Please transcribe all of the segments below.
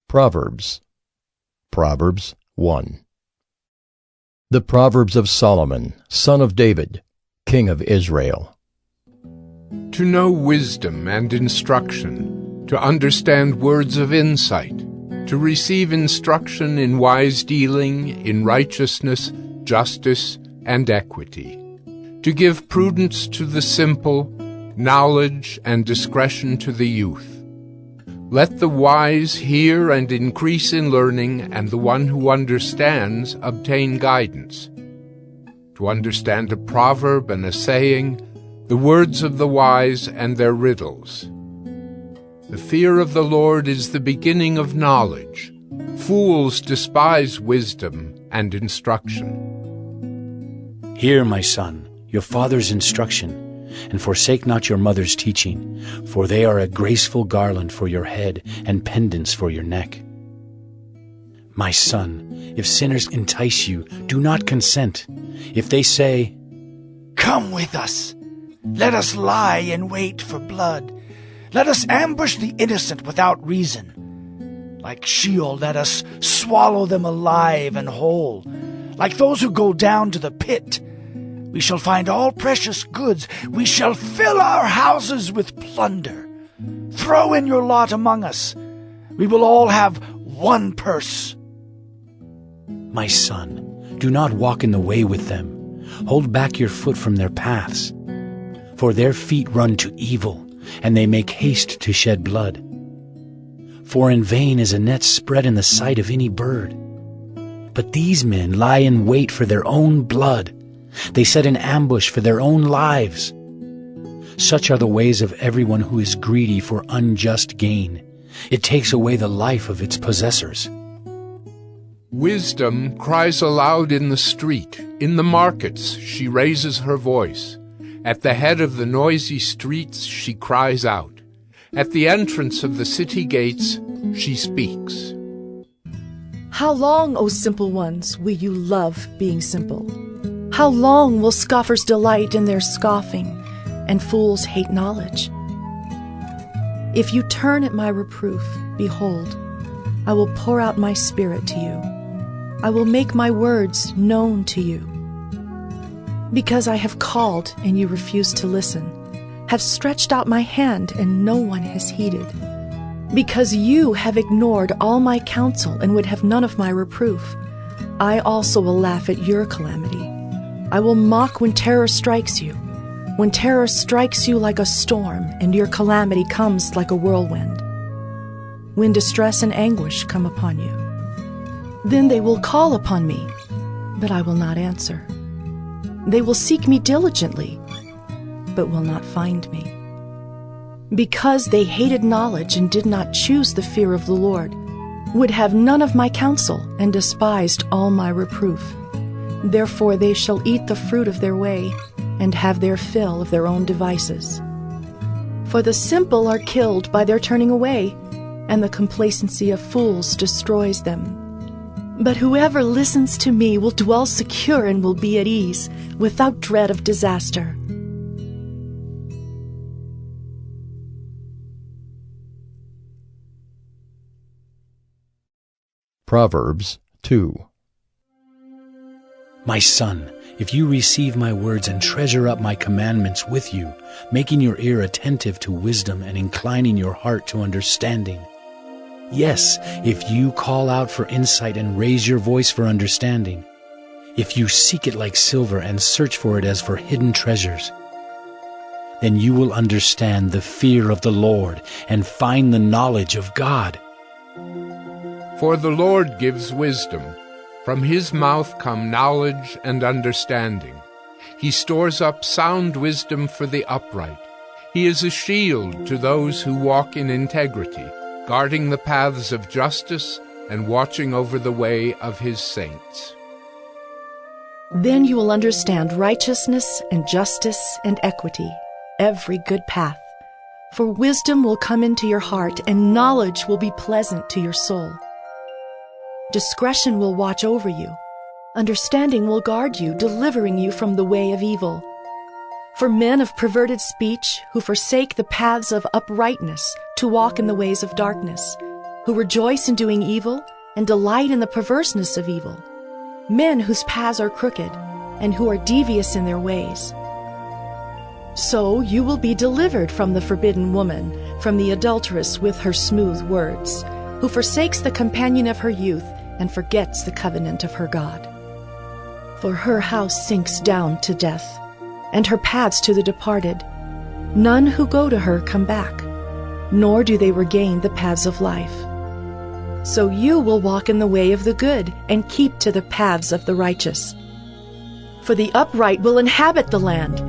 Proverbs. Proverbs 1. The Proverbs of Solomon, son of David, king of Israel. To know wisdom and instruction, to understand words of insight, to receive instruction in wise dealing, in righteousness, justice, and equity, to give prudence to the simple, knowledge and discretion to the youth. Let the wise hear and increase in learning, and the one who understands obtain guidance. To understand a proverb and a saying, the words of the wise and their riddles. The fear of the Lord is the beginning of knowledge. Fools despise wisdom and instruction. Hear, my son, your father's instruction, and forsake not your mother's teaching, for they are a graceful garland for your head and pendants for your neck. My son, if sinners entice you, do not consent. If they say, "Come with us, let us lie in wait for blood. Let us ambush the innocent without reason. Like Sheol, let us swallow them alive and whole. Like those who go down to the pit, we shall find all precious goods. We shall fill our houses with plunder. Throw in your lot among us. We will all have one purse." My son, do not walk in the way with them. Hold back your foot from their paths. For their feet run to evil, and they make haste to shed blood. For in vain is a net spread in the sight of any bird. But these men lie in wait for their own blood. They set an ambush for their own lives. Such are the ways of everyone who is greedy for unjust gain. It takes away the life of its possessors. Wisdom cries aloud in the street. In the markets she raises her voice. At the head of the noisy streets she cries out. At the entrance of the city gates she speaks. How long, O simple ones, will you love being simple? How long will scoffers delight in their scoffing, and fools hate knowledge? If you turn at my reproof, behold, I will pour out my spirit to you. I will make my words known to you. Because I have called and you refuse to listen, have stretched out my hand and no one has heeded. Because you have ignored all my counsel and would have none of my reproof, I also will laugh at your calamity. I will mock when terror strikes you, when terror strikes you like a storm and your calamity comes like a whirlwind. When distress and anguish come upon you, then they will call upon me, but I will not answer. They will seek me diligently, but will not find me. Because they hated knowledge and did not choose the fear of the Lord, would have none of my counsel and despised all my reproof. Therefore they shall eat the fruit of their way and have their fill of their own devices. For the simple are killed by their turning away, and the complacency of fools destroys them. But whoever listens to me will dwell secure and will be at ease, without dread of disaster. Proverbs 2. My son, if you receive my words and treasure up my commandments with you, making your ear attentive to wisdom and inclining your heart to understanding. Yes, if you call out for insight and raise your voice for understanding, if you seek it like silver and search for it as for hidden treasures, then you will understand the fear of the Lord and find the knowledge of God. For the Lord gives wisdom. From his mouth come knowledge and understanding. He stores up sound wisdom for the upright. He is a shield to those who walk in integrity, guarding the paths of justice and watching over the way of his saints. Then you will understand righteousness and justice and equity, every good path. For wisdom will come into your heart, and knowledge will be pleasant to your soul. Discretion will watch over you. Understanding will guard you, delivering you from the way of evil. For men of perverted speech, who forsake the paths of uprightness, to walk in the ways of darkness, who rejoice in doing evil and delight in the perverseness of evil, men whose paths are crooked and who are devious in their ways. So you will be delivered from the forbidden woman, from the adulteress with her smooth words, who forsakes the companion of her youth and forgets the covenant of her God. For her house sinks down to death, and her paths to the departed. None who go to her come back, nor do they regain the paths of life. So you will walk in the way of the good and keep to the paths of the righteous. For the upright will inhabit the land,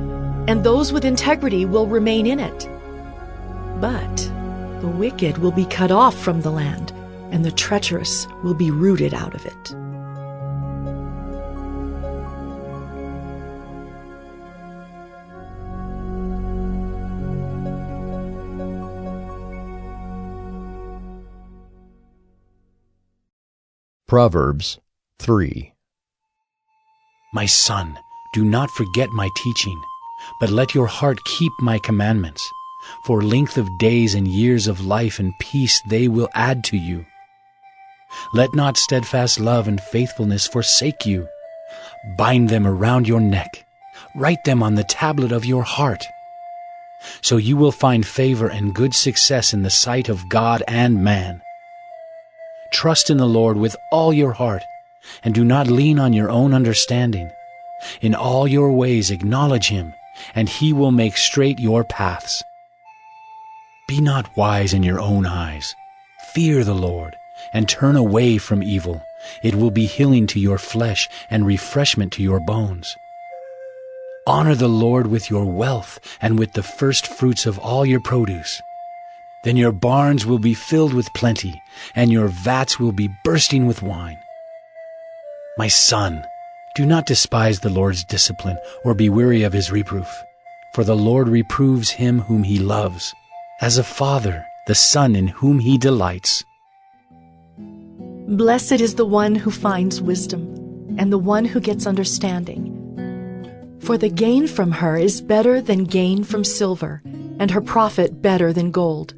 and those with integrity will remain in it. But the wicked will be cut off from the land, and the treacherous will be rooted out of it. Proverbs 3. My son, do not forget my teaching, but let your heart keep my commandments. For length of days and years of life and peace they will add to you. Let not steadfast love and faithfulness forsake you. Bind them around your neck. Write them on the tablet of your heart. So you will find favor and good success in the sight of God and man. Trust in the Lord with all your heart, and do not lean on your own understanding. In all your ways acknowledge him, and he will make straight your paths. Be not wise in your own eyes. Fear the Lord, and turn away from evil. It will be healing to your flesh and refreshment to your bones. Honor the Lord with your wealth and with the first fruits of all your produce. Then your barns will be filled with plenty, and your vats will be bursting with wine. My son, do not despise the Lord's discipline or be weary of his reproof. For the Lord reproves him whom he loves, as a father the son in whom he delights. Blessed is the one who finds wisdom, and the one who gets understanding. For the gain from her is better than gain from silver, and her profit better than gold.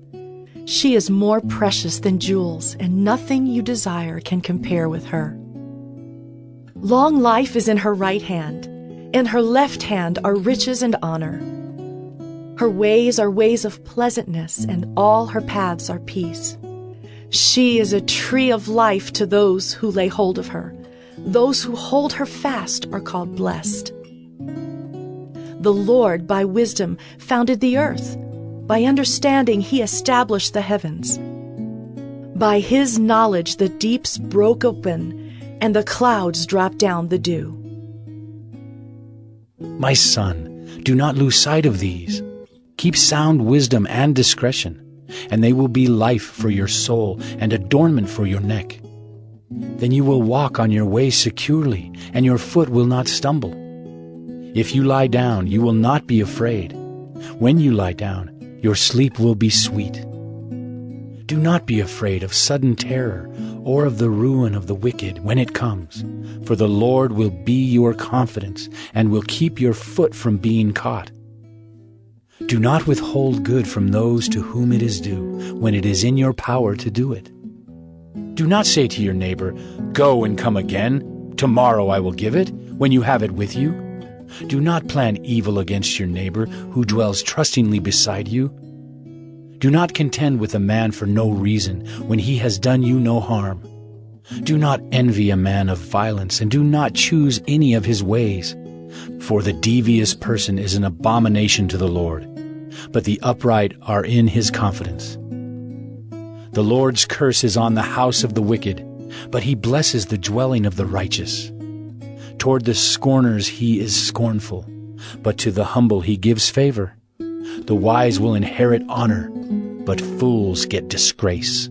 She is more precious than jewels, and nothing you desire can compare with her. Long life is in her right hand. In her left hand are riches and honor. Her ways are ways of pleasantness, and all her paths are peace. She is a tree of life to those who lay hold of her. Those who hold her fast are called blessed. The Lord, by wisdom, founded the earth. By understanding, he established the heavens. By his knowledge, the deeps broke open, and the clouds dropped down the dew. My son, do not lose sight of these. Keep sound wisdom and discretion, and they will be life for your soul and adornment for your neck. Then you will walk on your way securely, and your foot will not stumble. If you lie down, you will not be afraid. When you lie down, your sleep will be sweet. Do not be afraid of sudden terror or of the ruin of the wicked when it comes, for the Lord will be your confidence and will keep your foot from being caught. Do not withhold good from those to whom it is due when it is in your power to do it. Do not say to your neighbor, "Go and come again. Tomorrow I will give it," when you have it with you. Do not plan evil against your neighbor who dwells trustingly beside you. Do not contend with a man for no reason when he has done you no harm. Do not envy a man of violence, and do not choose any of his ways. For the devious person is an abomination to the Lord, but the upright are in his confidence. The Lord's curse is on the house of the wicked, but he blesses the dwelling of the righteous. Toward the scorners he is scornful, but to the humble he gives favor. The wise will inherit honor, but fools get disgrace.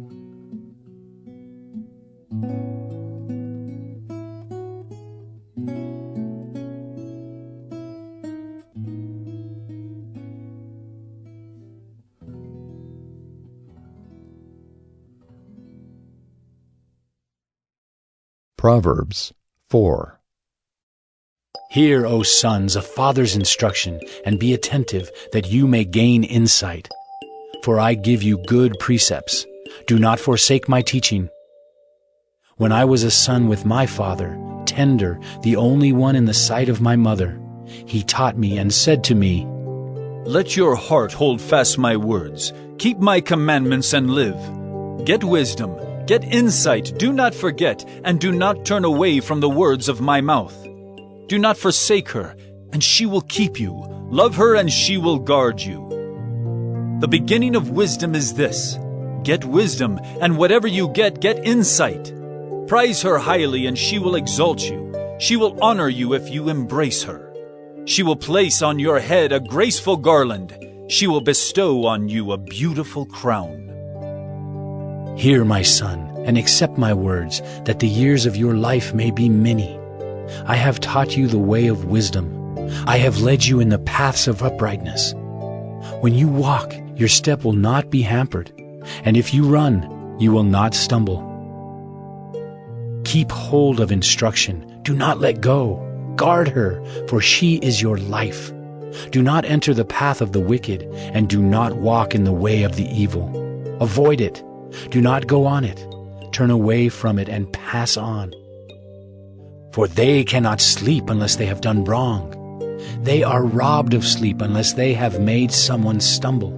Proverbs 4. Hear, O sons, a father's instruction, and be attentive, that you may gain insight. For I give you good precepts. Do not forsake my teaching. When I was a son with my father, tender, the only one in the sight of my mother, he taught me and said to me, Let your heart hold fast my words. Keep my commandments and live. Get wisdom, get insight, do not forget, and do not turn away from the words of my mouth. Do not forsake her, and she will keep you. Love her, and she will guard you. The beginning of wisdom is this: get wisdom, and whatever you get insight. Prize her highly, and she will exalt you. She will honor you if you embrace her. She will place on your head a graceful garland. She will bestow on you a beautiful crown. Hear, my son, and accept my words, that the years of your life may be many. I have taught you the way of wisdom. I have led you in the paths of uprightness. When you walk, your step will not be hampered, and if you run, you will not stumble. Keep hold of instruction. Do not let go. Guard her, for she is your life. Do not enter the path of the wicked, and do not walk in the way of the evil. Avoid it. Do not go on it. Turn away from it and pass on. For they cannot sleep unless they have done wrong. They are robbed of sleep unless they have made someone stumble.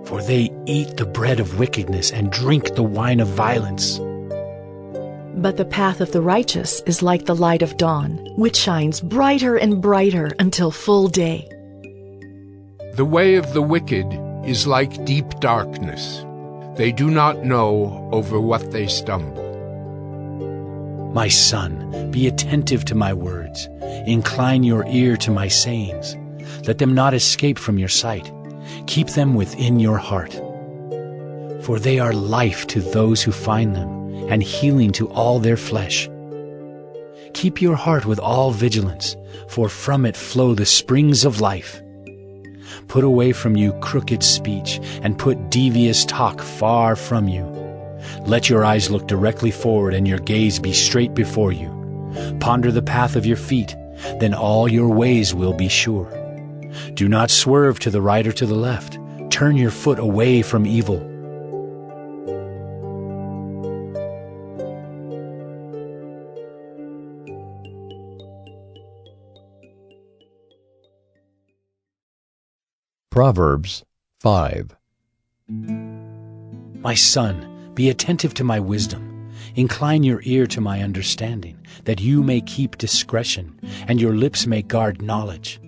For they eat the bread of wickedness and drink the wine of violence. But the path of the righteous is like the light of dawn, which shines brighter and brighter until full day. The way of the wicked is like deep darkness. They do not know over what they stumble. My son, be attentive to my words. Incline your ear to my sayings. Let them not escape from your sight. Keep them within your heart. For they are life to those who find them, and healing to all their flesh. Keep your heart with all vigilance, for from it flow the springs of life. Put away from you crooked speech, and put devious talk far from you. Let your eyes look directly forward, and your gaze be straight before you. Ponder the path of your feet, then all your ways will be sure. Do not swerve to the right or to the left. Turn your foot away from evil. Proverbs 5. My son, be attentive to my wisdom. Incline your ear to my understanding, that you may keep discretion, and your lips may guard knowledge.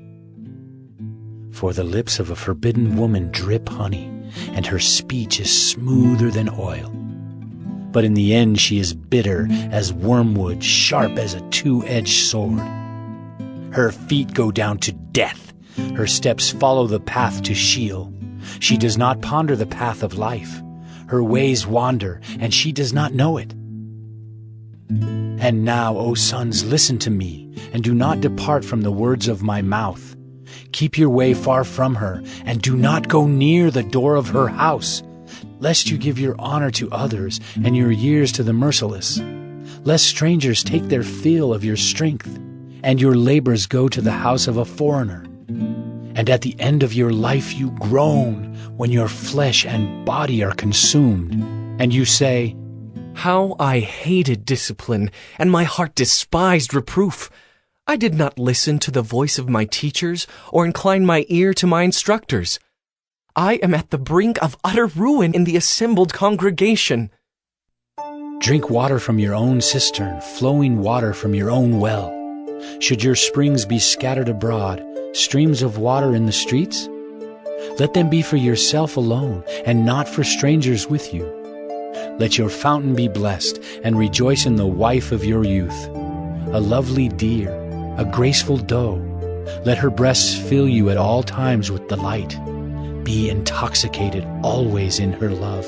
For the lips of a forbidden woman drip honey, and her speech is smoother than oil. But in the end she is bitter as wormwood, sharp as a two-edged sword. Her feet go down to death. Her steps follow the path to Sheol. She does not ponder the path of life. Her ways wander, and she does not know it. And now, O sons, listen to me, and do not depart from the words of my mouth. Keep your way far from her, and do not go near the door of her house, lest you give your honor to others and your years to the merciless, lest strangers take their fill of your strength, and your labors go to the house of a foreigner. And at the end of your life you groan when your flesh and body are consumed, and you say, How I hated discipline, and my heart despised reproof. I did not listen to the voice of my teachers, or incline my ear to my instructors. I am at the brink of utter ruin in the assembled congregation. Drink water from your own cistern, flowing water from your own well. Should your springs be scattered abroad, streams of water in the streets? Let them be for yourself alone, and not for strangers with you. Let your fountain be blessed, and rejoice in the wife of your youth, a lovely deer, a graceful doe. Let her breasts fill you at all times with delight. Be intoxicated always in her love.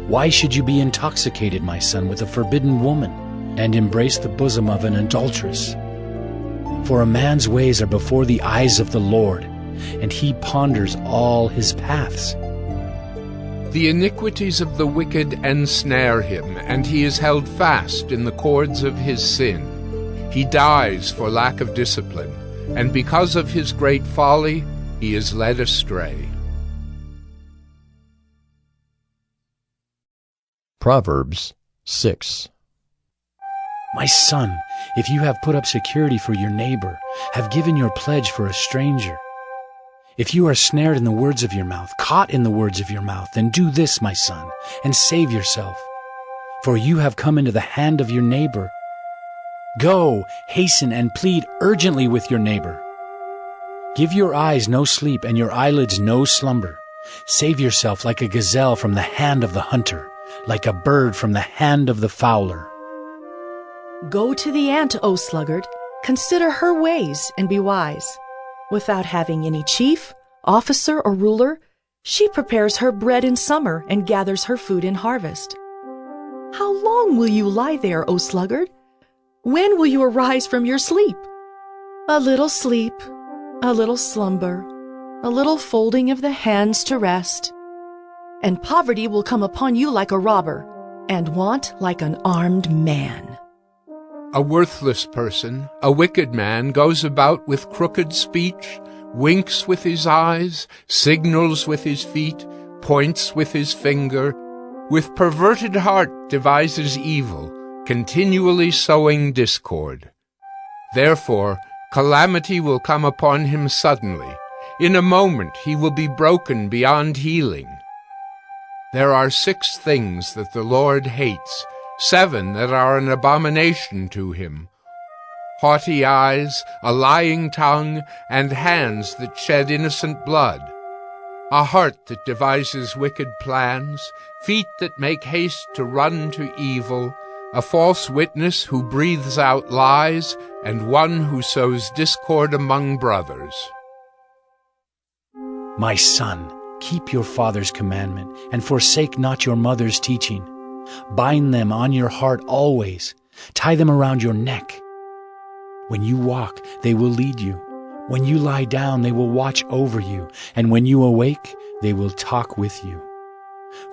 Why should you be intoxicated, my son, with a forbidden woman, and embrace the bosom of an adulteress? For a man's ways are before the eyes of the Lord, and he ponders all his paths. The iniquities of the wicked ensnare him, and he is held fast in the cords of his sin. He dies for lack of discipline, and because of his great folly, he is led astray. Proverbs 6. My son, if you have put up security for your neighbor, have given your pledge for a stranger, if you are snared in the words of your mouth, caught in the words of your mouth, then do this, my son, and save yourself. For you have come into the hand of your neighbor. Go, hasten, and plead urgently with your neighbor. Give your eyes no sleep and your eyelids no slumber. Save yourself like a gazelle from the hand of the hunter, like a bird from the hand of the fowler. Go to the ant, O sluggard, consider her ways and be wise. Without having any chief, officer, or ruler, she prepares her bread in summer and gathers her food in harvest. How long will you lie there, O sluggard? When will you arise from your sleep? A little sleep, a little slumber, a little folding of the hands to rest. And poverty will come upon you like a robber, and want like an armed man. A worthless person, a wicked man, goes about with crooked speech, winks with his eyes, signals with his feet, points with his finger, with perverted heart devises evil, continually sowing discord. Therefore, calamity will come upon him suddenly. In a moment he will be broken beyond healing. There are 6 things that the Lord hates, 7 that are an abomination to him: haughty eyes, a lying tongue, and hands that shed innocent blood, a heart that devises wicked plans, feet that make haste to run to evil, a false witness who breathes out lies, and one who sows discord among brothers. My son, keep your father's commandment, and forsake not your mother's teaching. Bind them on your heart always. Tie them around your neck. When you walk, they will lead you. When you lie down, they will watch over you. And when you awake, they will talk with you.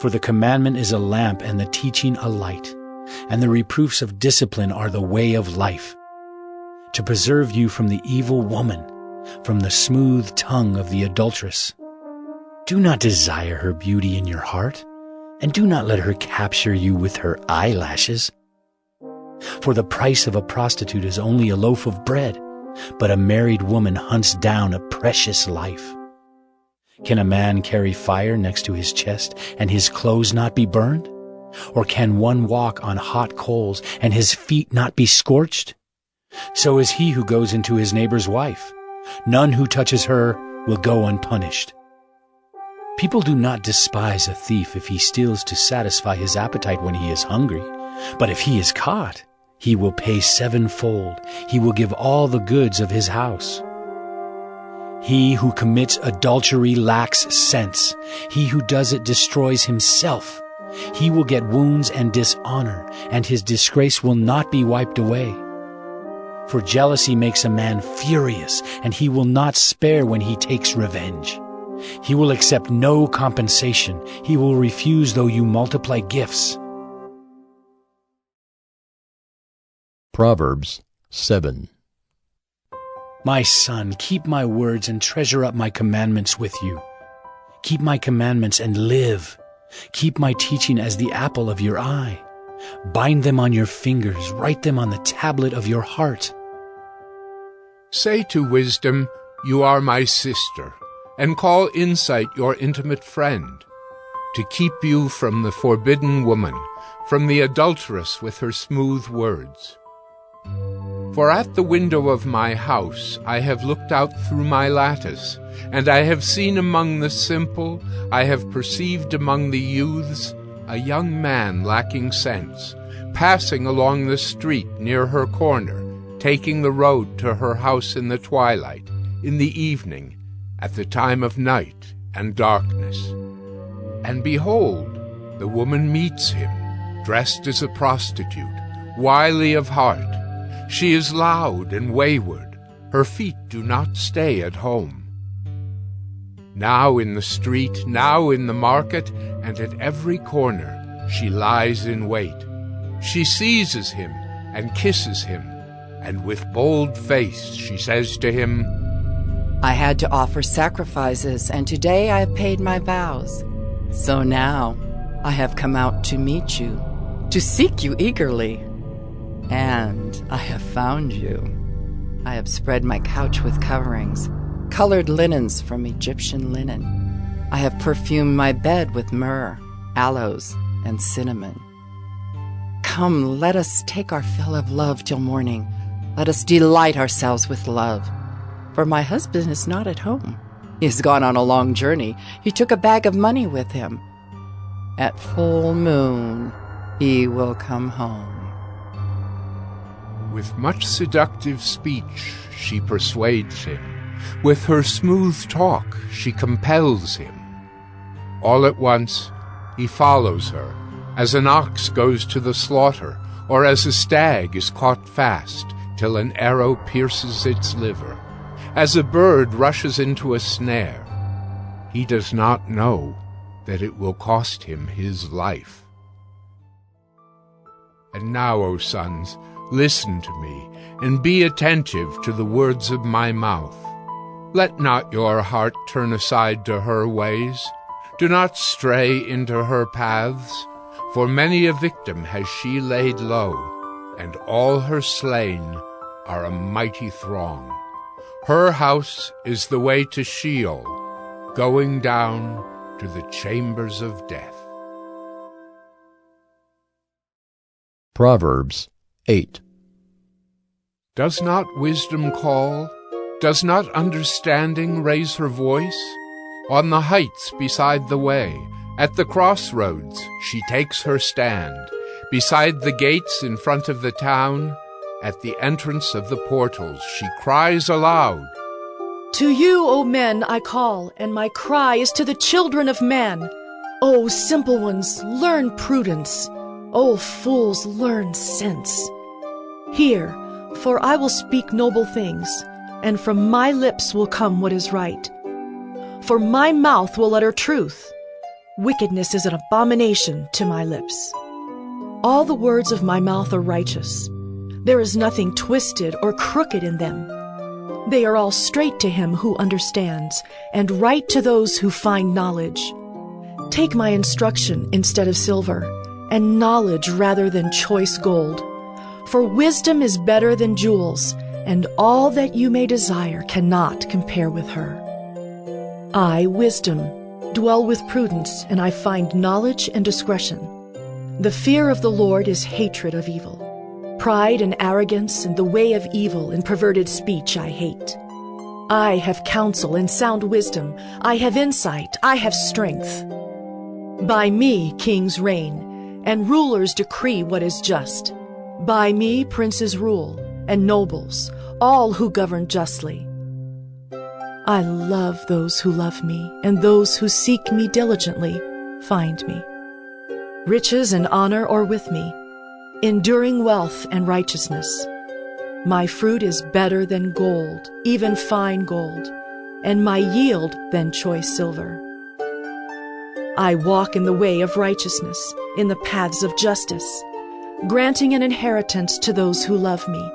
For the commandment is a lamp, and the teaching a light. And the reproofs of discipline are the way of life, to preserve you from the evil woman, from the smooth tongue of the adulteress. Do not desire her beauty in your heart, and do not let her capture you with her eyelashes. For the price of a prostitute is only a loaf of bread, but a married woman hunts down a precious life. Can a man carry fire next to his chest and his clothes not be burned? Or can one walk on hot coals and his feet not be scorched? So is he who goes into his neighbor's wife. None who touches her will go unpunished. People do not despise a thief if he steals to satisfy his appetite when he is hungry. But if he is caught, he will pay 7-fold. He will give all the goods of his house. He who commits adultery lacks sense. He who does it destroys himself. He will get wounds and dishonor, and his disgrace will not be wiped away. For jealousy makes a man furious, and he will not spare when he takes revenge. He will accept no compensation. He will refuse though you multiply gifts. Proverbs 7. My son, keep my words and treasure up my commandments with you. Keep my commandments and live. Keep my teaching as the apple of your eye. Bind them on your fingers, write them on the tablet of your heart. Say to wisdom, "You are my sister," and call insight your intimate friend, to keep you from the forbidden woman, from the adulteress with her smooth words. For at the window of my house I have looked out through my lattice, and I have seen among the simple, I have perceived among the youths, a young man lacking sense, passing along the street near her corner, taking the road to her house in the twilight, in the evening, at the time of night and darkness. And behold, the woman meets him, dressed as a prostitute, wily of heart. She is loud and wayward. Her feet do not stay at home. Now in the street, now in the market, and at every corner, she lies in wait. She seizes him and kisses him, and with bold face she says to him, I had to offer sacrifices, and today I have paid my vows. So now, I have come out to meet you, to seek you eagerly. And I have found you. I have spread my couch with coverings, colored linens from Egyptian linen. I have perfumed my bed with myrrh, aloes, and cinnamon. Come, let us take our fill of love till morning. Let us delight ourselves with love. For my husband is not at home. He has gone on a long journey. He took a bag of money with him. At full moon, he will come home. With much seductive speech she persuades him. With her smooth talk she compels him. All at once he follows her, as an ox goes to the slaughter, or as a stag is caught fast, till an arrow pierces its liver, as a bird rushes into a snare. He does not know that it will cost him his life. And now, O sons, listen to me, and be attentive to the words of my mouth. Let not your heart turn aside to her ways. Do not stray into her paths, for many a victim has she laid low, and all her slain are a mighty throng. Her house is the way to Sheol, going down to the chambers of death. Proverbs 8. Does not wisdom call? Does not understanding raise her voice? On the heights beside the way, at the crossroads, she takes her stand. Beside the gates in front of the town, at the entrance of the portals, she cries aloud. To you, O men, I call, and my cry is to the children of men. O simple ones, learn prudence. O fools, learn sense. Hear, for I will speak noble things, and from my lips will come what is right. For my mouth will utter truth. Wickedness is an abomination to my lips. All the words of my mouth are righteous. There is nothing twisted or crooked in them. They are all straight to him who understands, and right to those who find knowledge. Take my instruction instead of silver, and knowledge rather than choice gold. For wisdom is better than jewels, and all that you may desire cannot compare with her. I, wisdom, dwell with prudence, and I find knowledge and discretion. The fear of the Lord is hatred of evil. Pride and arrogance and the way of evil and perverted speech I hate. I have counsel and sound wisdom. I have insight. I have strength. By me kings reign, and rulers decree what is just. By me princes rule, and nobles, all who govern justly. I love those who love me, and those who seek me diligently find me. Riches and honor are with me, enduring wealth and righteousness. My fruit is better than gold, even fine gold, and my yield than choice silver. I walk in the way of righteousness, in the paths of justice, granting an inheritance to those who love me,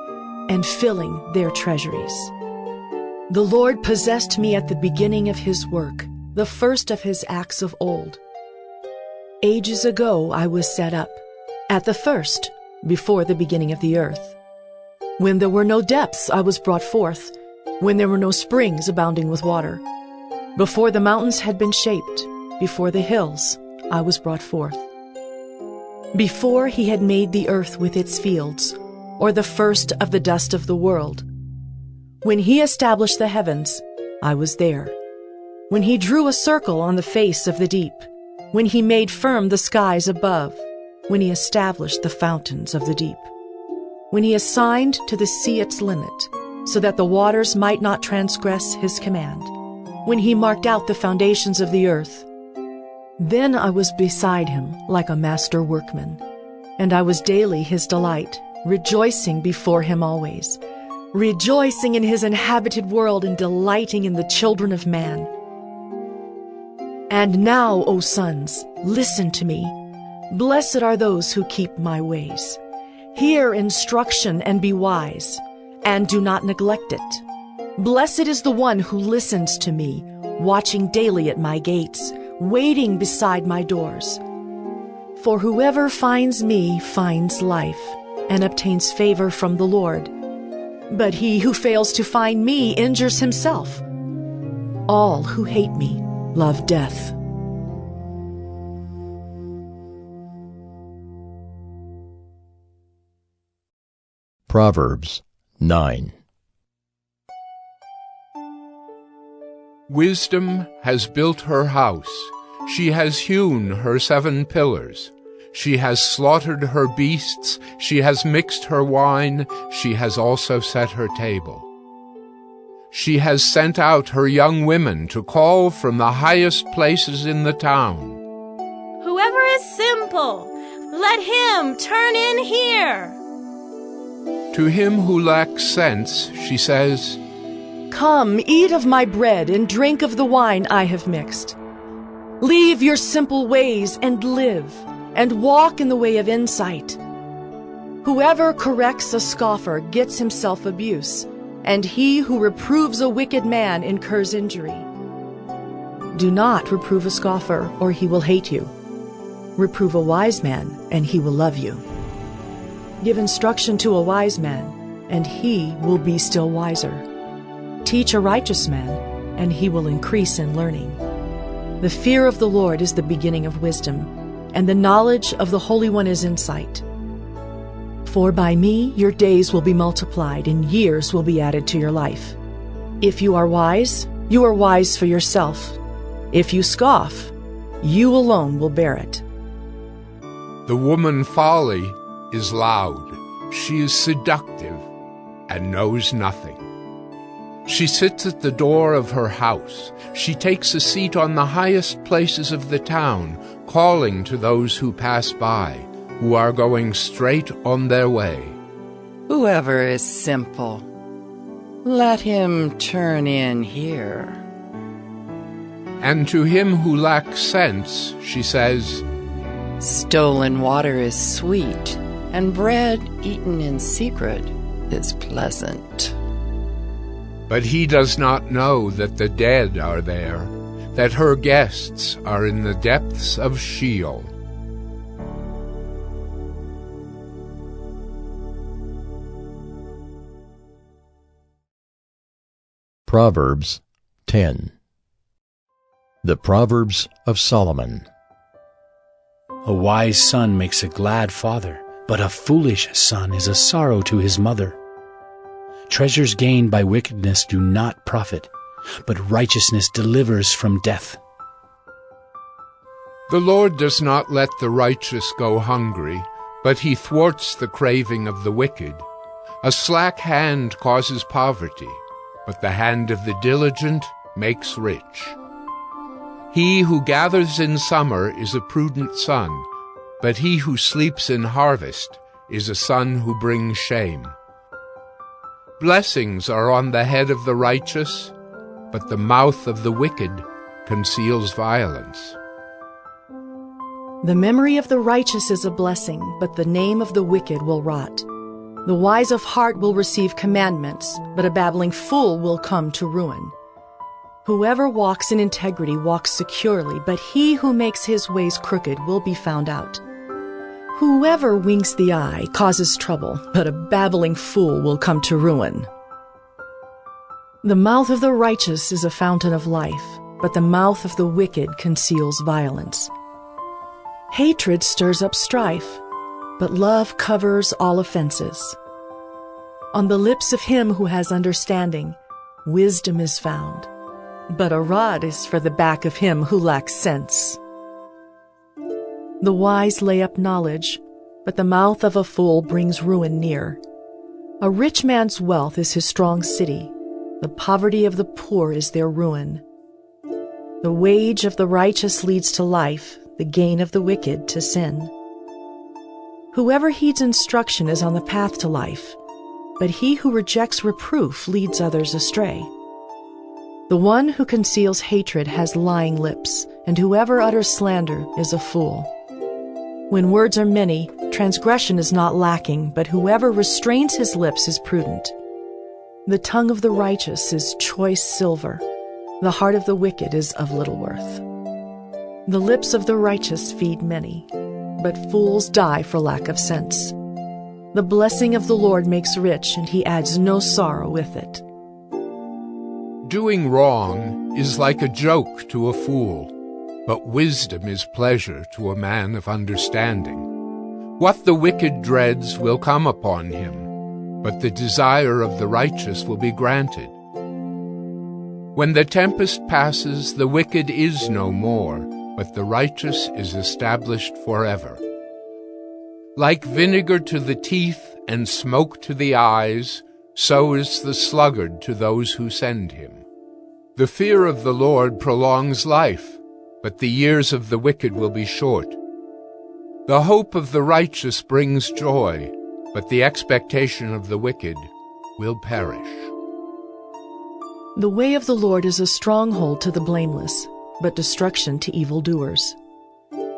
and filling their treasuries. The Lord possessed me at the beginning of his work, the first of his acts of old. Ages ago I was set up, at the first, before the beginning of the earth. When there were no depths I was brought forth, when there were no springs abounding with water. Before the mountains had been shaped, before the hills I was brought forth. Before he had made the earth with its fields, or the first of the dust of the world. When he established the heavens, I was there. When he drew a circle on the face of the deep, when he made firm the skies above, when he established the fountains of the deep, when he assigned to the sea its limit, so that the waters might not transgress his command, when he marked out the foundations of the earth. Then I was beside him like a master workman, and I was daily his delight, rejoicing before him always, rejoicing in his inhabited world and delighting in the children of man. And now, O sons, listen to me. Blessed are those who keep my ways. Hear instruction and be wise, and do not neglect it. Blessed is the one who listens to me, watching daily at my gates, waiting beside my doors. For whoever finds me finds life and obtains favor from the Lord. But he who fails to find me injures himself. All who hate me love death. Proverbs 9. Wisdom has built her house. She has hewn her 7 pillars. She has slaughtered her beasts. She has mixed her wine. She has also set her table. She has sent out her young women to call from the highest places in the town. Whoever is simple, let him turn in here. To him who lacks sense, she says, Come, eat of my bread and drink of the wine I have mixed. Leave your simple ways and live, and walk in the way of insight. Whoever corrects a scoffer gets himself abuse, and he who reproves a wicked man incurs injury. Do not reprove a scoffer, or he will hate you. Reprove a wise man, and he will love you. Give instruction to a wise man, and he will be still wiser. Teach a righteous man, and he will increase in learning. The fear of the Lord is the beginning of wisdom, and the knowledge of the Holy One is insight. For by me your days will be multiplied, and years will be added to your life. If you are wise for yourself. If you scoff, you alone will bear it. The woman folly is loud. She is seductive and knows nothing. She sits at the door of her house. She takes a seat on the highest places of the town, calling to those who pass by, who are going straight on their way. Whoever is simple, let him turn in here. And to him who lacks sense, she says, Stolen water is sweet, and bread eaten in secret is pleasant. But he does not know that the dead are there, that her guests are in the depths of Sheol. Proverbs 10. The Proverbs of Solomon. A wise son makes a glad father, but a foolish son is a sorrow to his mother. Treasures gained by wickedness do not profit, but righteousness delivers from death. The Lord does not let the righteous go hungry, but he thwarts the craving of the wicked. A slack hand causes poverty, but the hand of the diligent makes rich. He who gathers in summer is a prudent son, but he who sleeps in harvest is a son who brings shame. Blessings are on the head of the righteous, but the mouth of the wicked conceals violence. The memory of the righteous is a blessing, but the name of the wicked will rot. The wise of heart will receive commandments, but a babbling fool will come to ruin. Whoever walks in integrity walks securely, but he who makes his ways crooked will be found out. Whoever winks the eye causes trouble, but a babbling fool will come to ruin. The mouth of the righteous is a fountain of life, but the mouth of the wicked conceals violence. Hatred stirs up strife, but love covers all offenses. On the lips of him who has understanding, wisdom is found, but a rod is for the back of him who lacks sense. The wise lay up knowledge, but the mouth of a fool brings ruin near. A rich man's wealth is his strong city. The poverty of the poor is their ruin. The wage of the righteous leads to life, the gain of the wicked to sin. Whoever heeds instruction is on the path to life, but he who rejects reproof leads others astray. The one who conceals hatred has lying lips, and whoever utters slander is a fool. When words are many, transgression is not lacking, but whoever restrains his lips is prudent. The tongue of the righteous is choice silver. The heart of the wicked is of little worth. The lips of the righteous feed many, but fools die for lack of sense. The blessing of the Lord makes rich, and he adds no sorrow with it. Doing wrong is like a joke to a fool, but wisdom is pleasure to a man of understanding. What the wicked dreads will come upon him, but the desire of the righteous will be granted. When the tempest passes, the wicked is no more, but the righteous is established forever. Like vinegar to the teeth and smoke to the eyes, so is the sluggard to those who send him. The fear of the Lord prolongs life, but the years of the wicked will be short. The hope of the righteous brings joy, but the expectation of the wicked will perish. The way of the Lord is a stronghold to the blameless, but destruction to evildoers.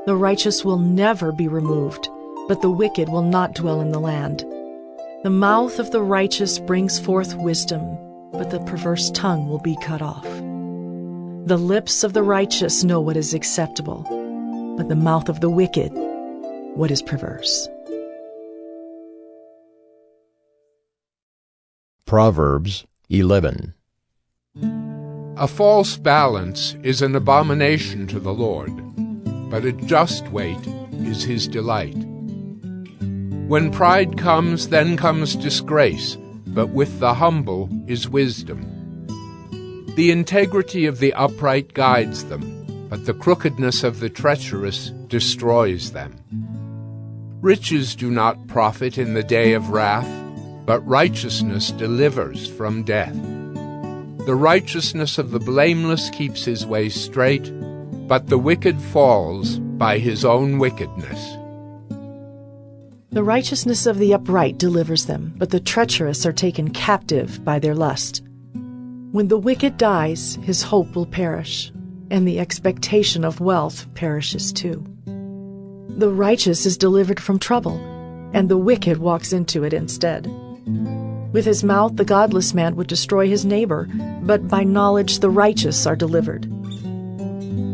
The righteous will never be removed, but the wicked will not dwell in the land. The mouth of the righteous brings forth wisdom, but the perverse tongue will be cut off. The lips of the righteous know what is acceptable, but the mouth of the wicked, what is perverse. Proverbs 11. A false balance is an abomination to the Lord, but a just weight is his delight. When pride comes, then comes disgrace, but with the humble is wisdom. The integrity of the upright guides them, but the crookedness of the treacherous destroys them. Riches do not profit in the day of wrath, but righteousness delivers from death. The righteousness of the blameless keeps his way straight, but the wicked falls by his own wickedness. The righteousness of the upright delivers them, but the treacherous are taken captive by their lust. When the wicked dies, his hope will perish, and the expectation of wealth perishes too. The righteous is delivered from trouble, and the wicked walks into it instead. With his mouth the godless man would destroy his neighbor, but by knowledge the righteous are delivered.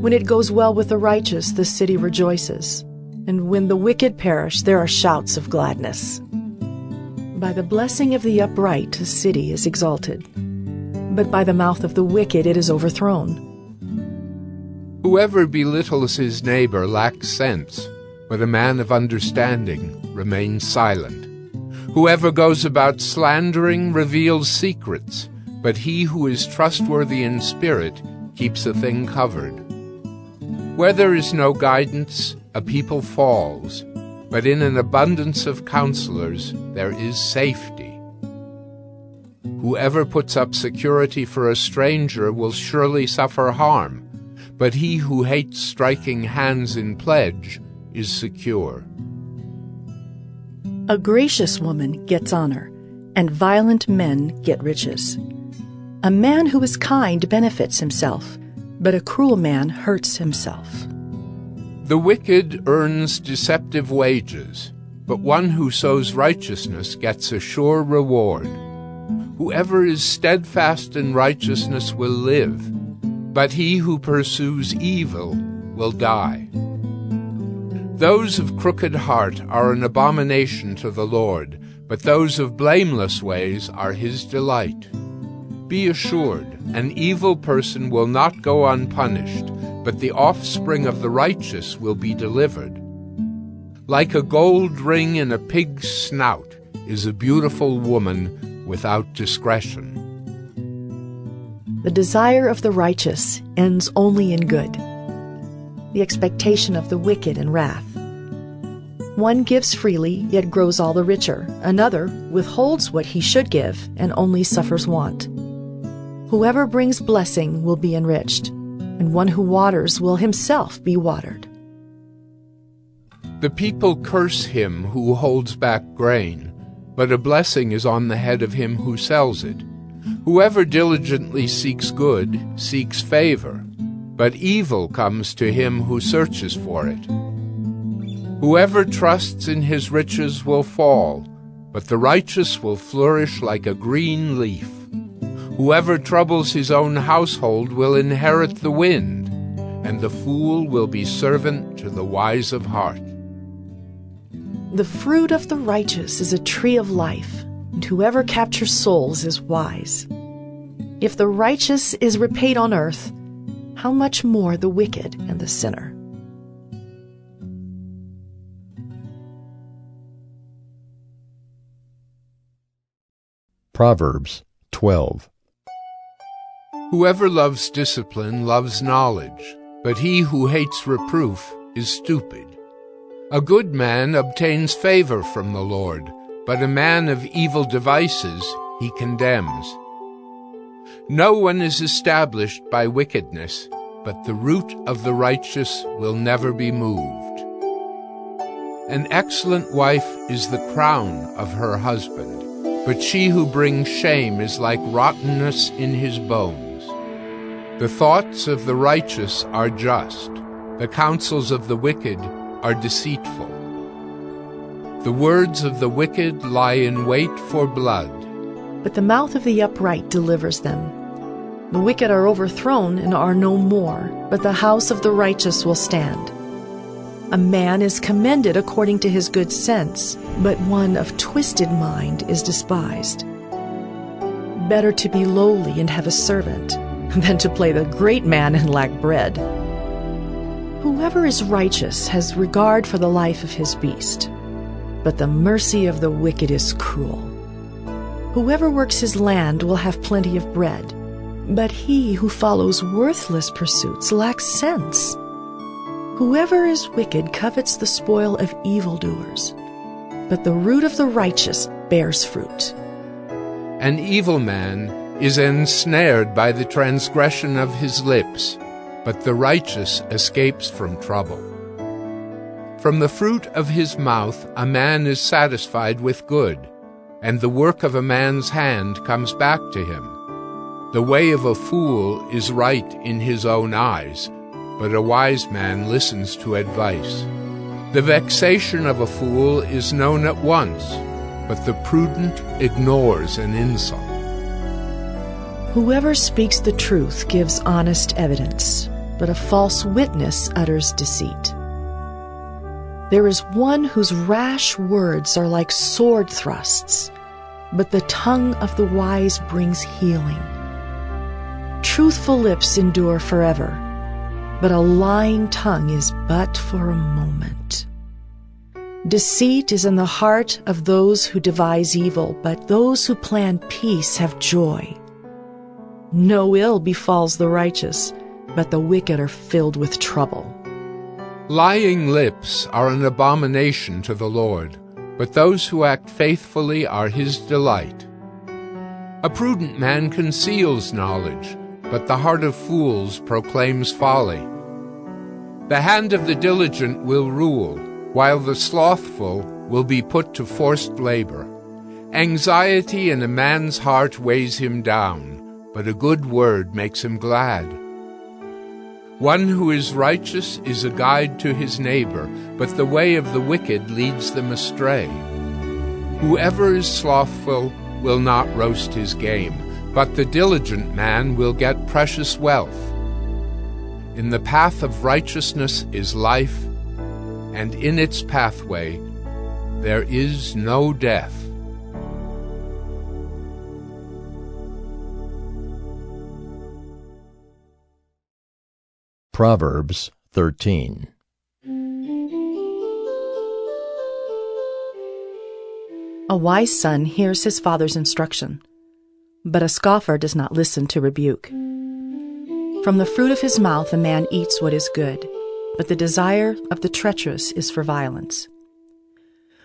When it goes well with the righteous, the city rejoices, and when the wicked perish, there are shouts of gladness. By the blessing of the upright a city is exalted, but by the mouth of the wicked it is overthrown. Whoever belittles his neighbor lacks sense, but a man of understanding remains silent. Whoever goes about slandering reveals secrets, but he who is trustworthy in spirit keeps a thing covered. Where there is no guidance, a people falls, but in an abundance of counselors there is safety. Whoever puts up security for a stranger will surely suffer harm, but he who hates striking hands in pledge is secure. A gracious woman gets honor, and violent men get riches. A man who is kind benefits himself, but a cruel man hurts himself. The wicked earns deceptive wages, but one who sows righteousness gets a sure reward. Whoever is steadfast in righteousness will live, but he who pursues evil will die. Those of crooked heart are an abomination to the Lord, but those of blameless ways are his delight. Be assured, an evil person will not go unpunished, but the offspring of the righteous will be delivered. Like a gold ring in a pig's snout is a beautiful woman without discretion. The desire of the righteous ends only in good, the expectation of the wicked in wrath. One gives freely, yet grows all the richer. Another withholds what he should give, and only suffers want. Whoever brings blessing will be enriched, and one who waters will himself be watered. The people curse him who holds back grain, but a blessing is on the head of him who sells it. Whoever diligently seeks good seeks favor, but evil comes to him who searches for it. Whoever trusts in his riches will fall, but the righteous will flourish like a green leaf. Whoever troubles his own household will inherit the wind, and the fool will be servant to the wise of heart. The fruit of the righteous is a tree of life, and whoever captures souls is wise. If the righteous is repaid on earth, how much more the wicked and the sinner? Proverbs 12. Whoever loves discipline loves knowledge, but he who hates reproof is stupid. A good man obtains favor from the Lord, but a man of evil devices he condemns. No one is established by wickedness, but the root of the righteous will never be moved. An excellent wife is the crown of her husband, but she who brings shame is like rottenness in his bones. The thoughts of the righteous are just, the counsels of the wicked are deceitful. The words of the wicked lie in wait for blood, But the mouth of the upright delivers them. The wicked are overthrown and are no more, but the house of the righteous will stand. A man is commended according to his good sense, but one of twisted mind is despised. Better to be lowly and have a servant than to play the great man and lack bread. Whoever is righteous has regard for the life of his beast, but the mercy of the wicked is cruel. Whoever works his land will have plenty of bread, but he who follows worthless pursuits lacks sense. Whoever is wicked covets the spoil of evildoers, but the root of the righteous bears fruit. An evil man is ensnared by the transgression of his lips, but the righteous escapes from trouble. From the fruit of his mouth a man is satisfied with good, and the work of a man's hand comes back to him. The way of a fool is right in his own eyes, but a wise man listens to advice. The vexation of a fool is known at once, but the prudent ignores an insult. Whoever speaks the truth gives honest evidence, but a false witness utters deceit. There is one whose rash words are like sword thrusts, but the tongue of the wise brings healing. Truthful lips endure forever, but a lying tongue is but for a moment. Deceit is in the heart of those who devise evil, but those who plan peace have joy. No ill befalls the righteous, but the wicked are filled with trouble. Lying lips are an abomination to the Lord, but those who act faithfully are his delight. A prudent man conceals knowledge, but the heart of fools proclaims folly. The hand of the diligent will rule, while the slothful will be put to forced labor. Anxiety in a man's heart weighs him down, but a good word makes him glad. One who is righteous is a guide to his neighbor, but the way of the wicked leads them astray. Whoever is slothful will not roast his game, but the diligent man will get precious wealth. In the path of righteousness is life, and in its pathway there is no death. Proverbs 13. A wise son hears his father's instruction, but a scoffer does not listen to rebuke. From the fruit of his mouth a man eats what is good, but the desire of the treacherous is for violence.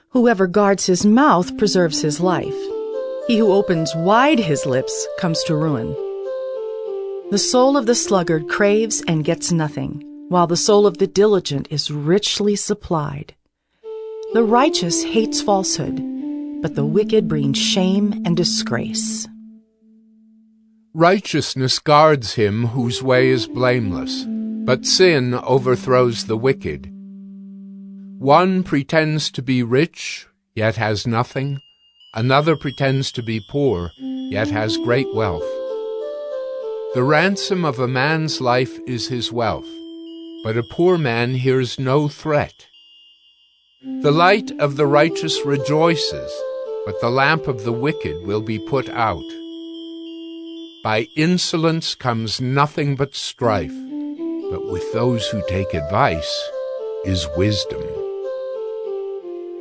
Whoever guards his mouth preserves his life. He who opens wide his lips comes to ruin. The soul of the sluggard craves and gets nothing, while the soul of the diligent is richly supplied. The righteous hates falsehood, but the wicked bring shame and disgrace. Righteousness guards him whose way is blameless, but sin overthrows the wicked. One pretends to be rich, yet has nothing. Another pretends to be poor, yet has great wealth. The ransom of a man's life is his wealth, but a poor man hears no threat. The light of the righteous rejoices, but the lamp of the wicked will be put out. By insolence comes nothing but strife, but with those who take advice is wisdom.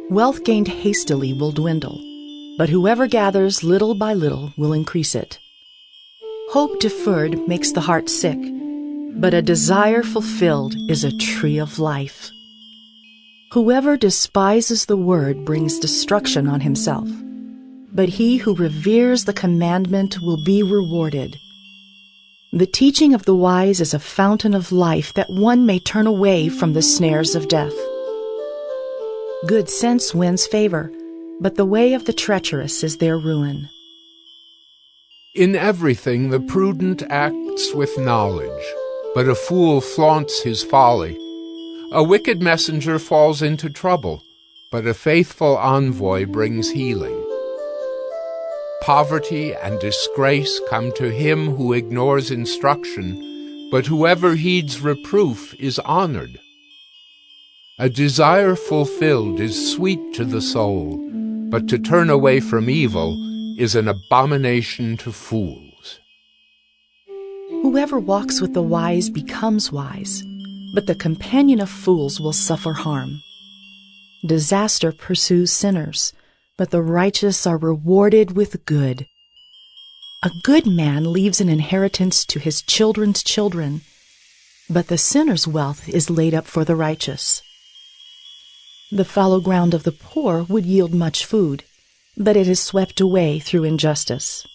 Wealth gained hastily will dwindle, but whoever gathers little by little will increase it. Hope deferred makes the heart sick, but a desire fulfilled is a tree of life. Whoever despises the word brings destruction on himself, but he who reveres the commandment will be rewarded. The teaching of the wise is a fountain of life, that one may turn away from the snares of death. Good sense wins favor, but the way of the treacherous is their ruin. In everything the prudent acts with knowledge, but a fool flaunts his folly. A wicked messenger falls into trouble, but a faithful envoy brings healing. Poverty and disgrace come to him who ignores instruction, but whoever heeds reproof is honored. A desire fulfilled is sweet to the soul, but to turn away from evil is an abomination to fools. Whoever walks with the wise becomes wise, but the companion of fools will suffer harm. Disaster pursues sinners, but the righteous are rewarded with good. A good man leaves an inheritance to his children's children, but the sinner's wealth is laid up for the righteous. The fallow ground of the poor would yield much food, but it is swept away through injustice.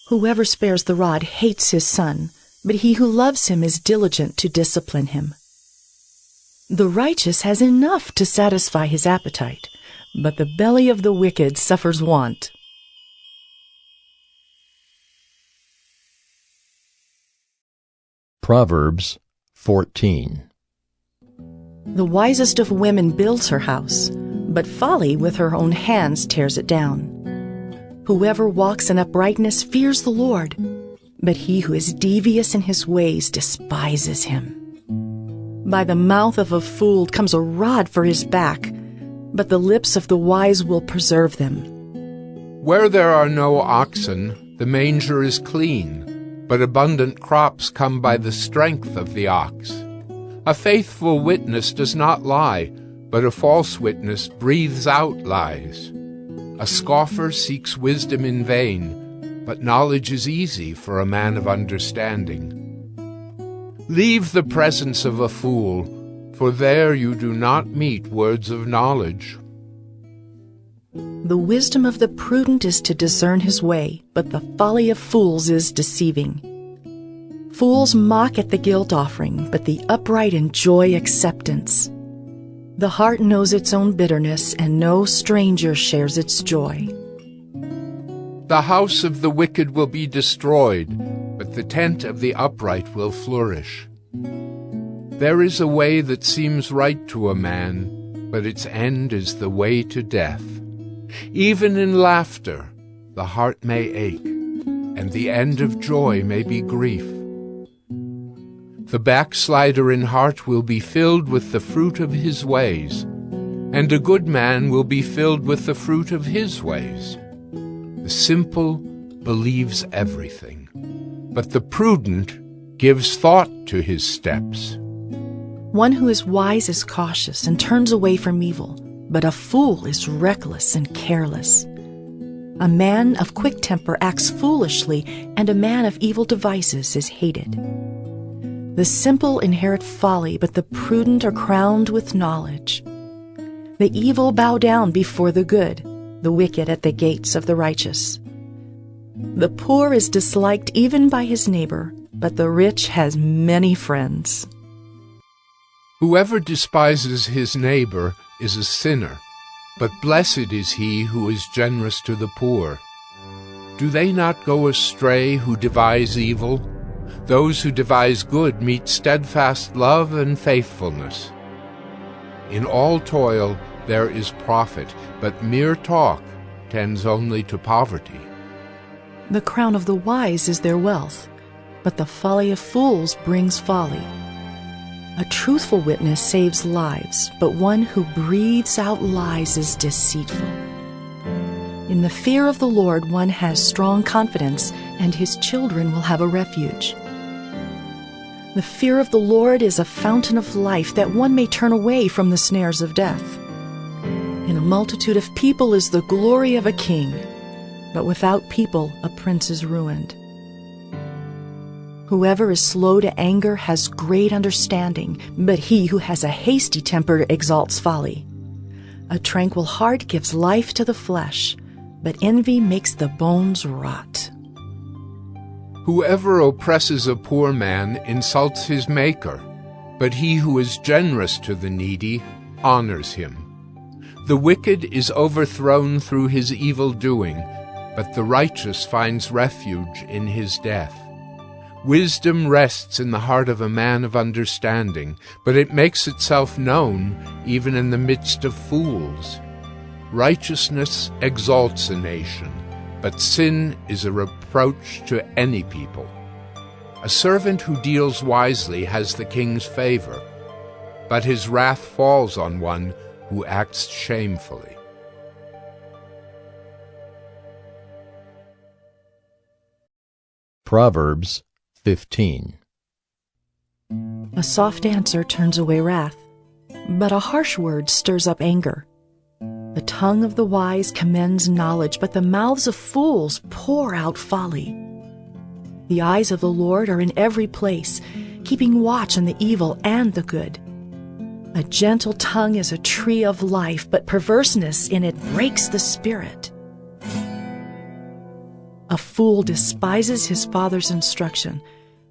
Whoever spares the rod hates his son, but he who loves him is diligent to discipline him. The righteous has enough to satisfy his appetite, but the belly of the wicked suffers want. Proverbs 14. The wisest of women builds her house, but folly with her own hands tears it down. Whoever walks in uprightness fears the Lord, but he who is devious in his ways despises him. By the mouth of a fool comes a rod for his back, but the lips of the wise will preserve them. Where there are no oxen, the manger is clean, but abundant crops come by the strength of the ox. A faithful witness does not lie, but a false witness breathes out lies. A scoffer seeks wisdom in vain, but knowledge is easy for a man of understanding. Leave the presence of a fool, for there you do not meet words of knowledge. The wisdom of the prudent is to discern his way, but the folly of fools is deceiving. Fools mock at the guilt offering, but the upright enjoy acceptance. The heart knows its own bitterness, and no stranger shares its joy. The house of the wicked will be destroyed, but the tent of the upright will flourish. There is a way that seems right to a man, but its end is the way to death. Even in laughter, the heart may ache, and the end of joy may be grief. The backslider in heart will be filled with the fruit of his ways, and a good man will be filled with the fruit of his ways. The simple believes everything, but the prudent gives thought to his steps. One who is wise is cautious and turns away from evil, but a fool is reckless and careless. A man of quick temper acts foolishly, and a man of evil devices is hated. The simple inherit folly, but the prudent are crowned with knowledge. The evil bow down before the good, the wicked at the gates of the righteous. The poor is disliked even by his neighbor, but the rich has many friends. Whoever despises his neighbor is a sinner, but blessed is he who is generous to the poor. Do they not go astray who devise evil? Those who devise good meet steadfast love and faithfulness. In all toil there is profit, but mere talk tends only to poverty. The crown of the wise is their wealth, but the folly of fools brings folly. A truthful witness saves lives, but one who breathes out lies is deceitful. In the fear of the Lord one has strong confidence, and his children will have a refuge. The fear of the Lord is a fountain of life, that one may turn away from the snares of death. In a multitude of people is the glory of a king, but without people a prince is ruined. Whoever is slow to anger has great understanding, but he who has a hasty temper exalts folly. A tranquil heart gives life to the flesh, but envy makes the bones rot. Whoever oppresses a poor man insults his Maker, but he who is generous to the needy honors him. The wicked is overthrown through his evil doing, but the righteous finds refuge in his death. Wisdom rests in the heart of a man of understanding, but it makes itself known even in the midst of fools. Righteousness exalts a nation, but sin is a reproach to any people. A servant who deals wisely has the king's favor, but his wrath falls on one who acts shamefully. Proverbs 15. A soft answer turns away wrath, but a harsh word stirs up anger. The tongue of the wise commends knowledge, but the mouths of fools pour out folly. The eyes of the Lord are in every place, keeping watch on the evil and the good. A gentle tongue is a tree of life, but perverseness in it breaks the spirit. A fool despises his father's instruction,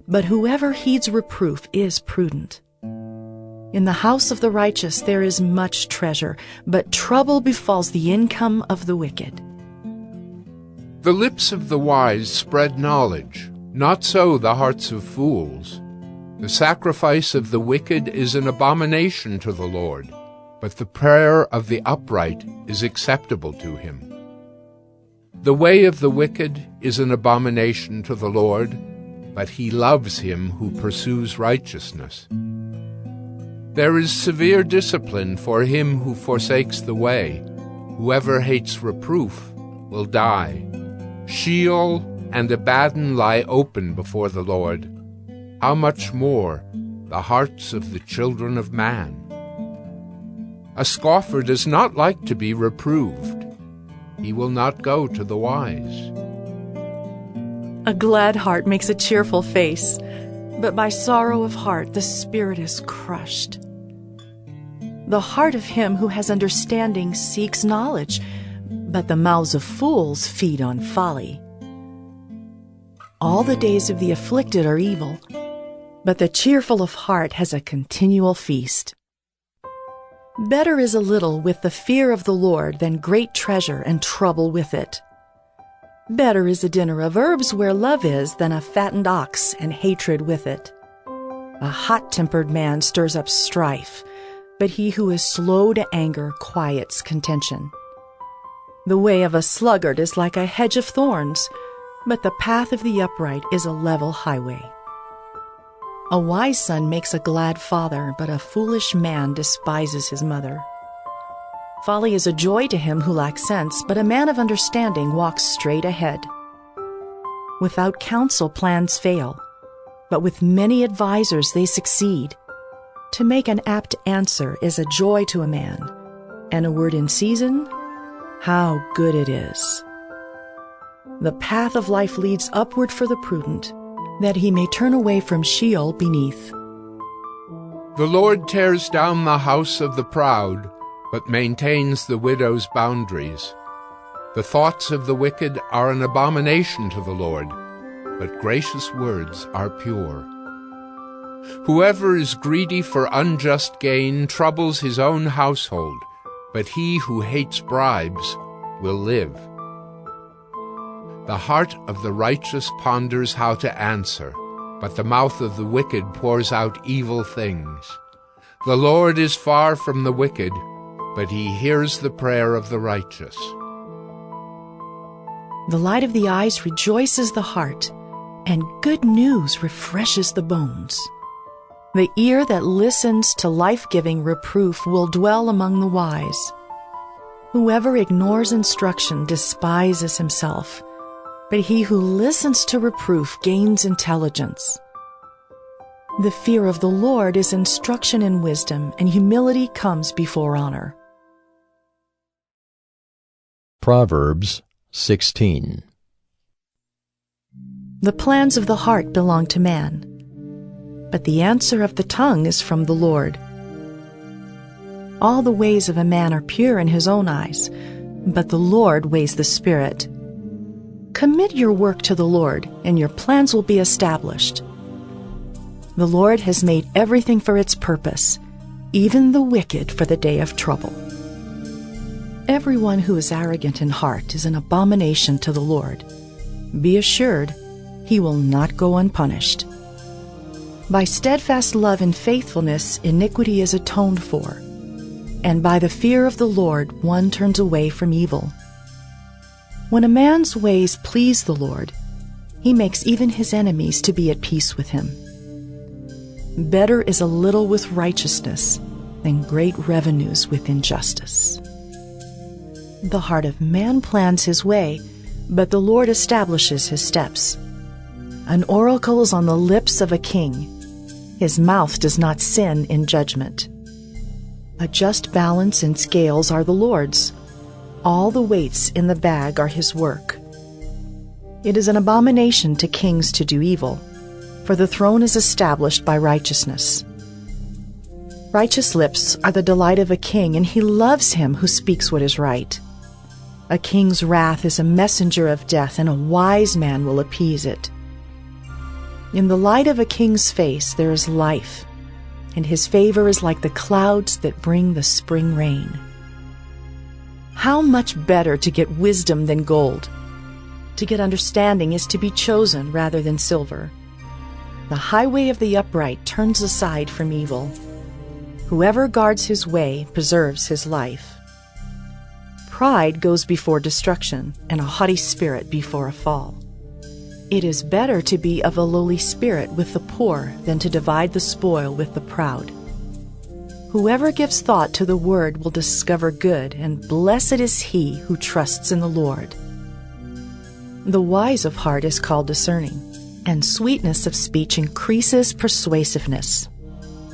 but whoever heeds reproof is prudent. In the house of the righteous there is much treasure, but trouble befalls the income of the wicked. The lips of the wise spread knowledge, not so the hearts of fools. The sacrifice of the wicked is an abomination to the Lord, but the prayer of the upright is acceptable to him. The way of the wicked is an abomination to the Lord, but he loves him who pursues righteousness. There is severe discipline for him who forsakes the way. Whoever hates reproof will die. Sheol and Abaddon lie open before the Lord. How much more the hearts of the children of man? A scoffer does not like to be reproved. He will not go to the wise. A glad heart makes a cheerful face, but by sorrow of heart the spirit is crushed. The heart of him who has understanding seeks knowledge, but the mouths of fools feed on folly. All the days of the afflicted are evil, but the cheerful of heart has a continual feast. Better is a little with the fear of the Lord than great treasure and trouble with it. Better is a dinner of herbs where love is than a fattened ox and hatred with it. A hot-tempered man stirs up strife, but he who is slow to anger quiets contention. The way of a sluggard is like a hedge of thorns, but the path of the upright is a level highway. A wise son makes a glad father, but a foolish man despises his mother. Folly is a joy to him who lacks sense, but a man of understanding walks straight ahead. Without counsel plans fail, but with many advisers they succeed. To make an apt answer is a joy to a man, and a word in season, how good it is. The path of life leads upward for the prudent, that he may turn away from Sheol beneath. The Lord tears down the house of the proud, but maintains the widow's boundaries. The thoughts of the wicked are an abomination to the Lord, but gracious words are pure. Whoever is greedy for unjust gain troubles his own household, but he who hates bribes will live. The heart of the righteous ponders how to answer, but the mouth of the wicked pours out evil things. The Lord is far from the wicked, but he hears the prayer of the righteous. The light of the eyes rejoices the heart, and good news refreshes the bones. The ear that listens to life-giving reproof will dwell among the wise. Whoever ignores instruction despises himself, but he who listens to reproof gains intelligence. The fear of the Lord is instruction in wisdom, and humility comes before honor. Proverbs 16. The plans of the heart belong to man, but the answer of the tongue is from the Lord. All the ways of a man are pure in his own eyes, but the Lord weighs the spirit. Commit your work to the Lord, and your plans will be established. The Lord has made everything for its purpose, even the wicked for the day of trouble. Everyone who is arrogant in heart is an abomination to the Lord. Be assured, he will not go unpunished. By steadfast love and faithfulness, iniquity is atoned for, and by the fear of the Lord one turns away from evil. When a man's ways please the Lord, he makes even his enemies to be at peace with him. Better is a little with righteousness than great revenues with injustice. The heart of man plans his way, but the Lord establishes his steps. An oracle is on the lips of a king. His mouth does not sin in judgment. A just balance and scales are the Lord's. All the weights in the bag are his work. It is an abomination to kings to do evil, for the throne is established by righteousness. Righteous lips are the delight of a king, and he loves him who speaks what is right. A king's wrath is a messenger of death, and a wise man will appease it. In the light of a king's face there is life, and his favor is like the clouds that bring the spring rain. How much better to get wisdom than gold! To get understanding is to be chosen rather than silver. The highway of the upright turns aside from evil. Whoever guards his way preserves his life. Pride goes before destruction, and a haughty spirit before a fall. It is better to be of a lowly spirit with the poor than to divide the spoil with the proud. Whoever gives thought to the word will discover good, and blessed is he who trusts in the Lord. The wise of heart is called discerning, and sweetness of speech increases persuasiveness.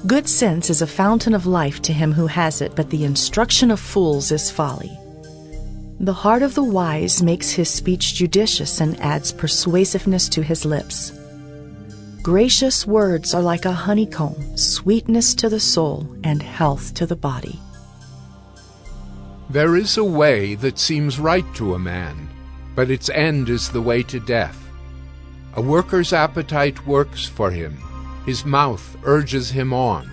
Good sense is a fountain of life to him who has it, but the instruction of fools is folly. The heart of the wise makes his speech judicious and adds persuasiveness to his lips. Gracious words are like a honeycomb, sweetness to the soul and health to the body. There is a way that seems right to a man, but its end is the way to death. A worker's appetite works for him, his mouth urges him on.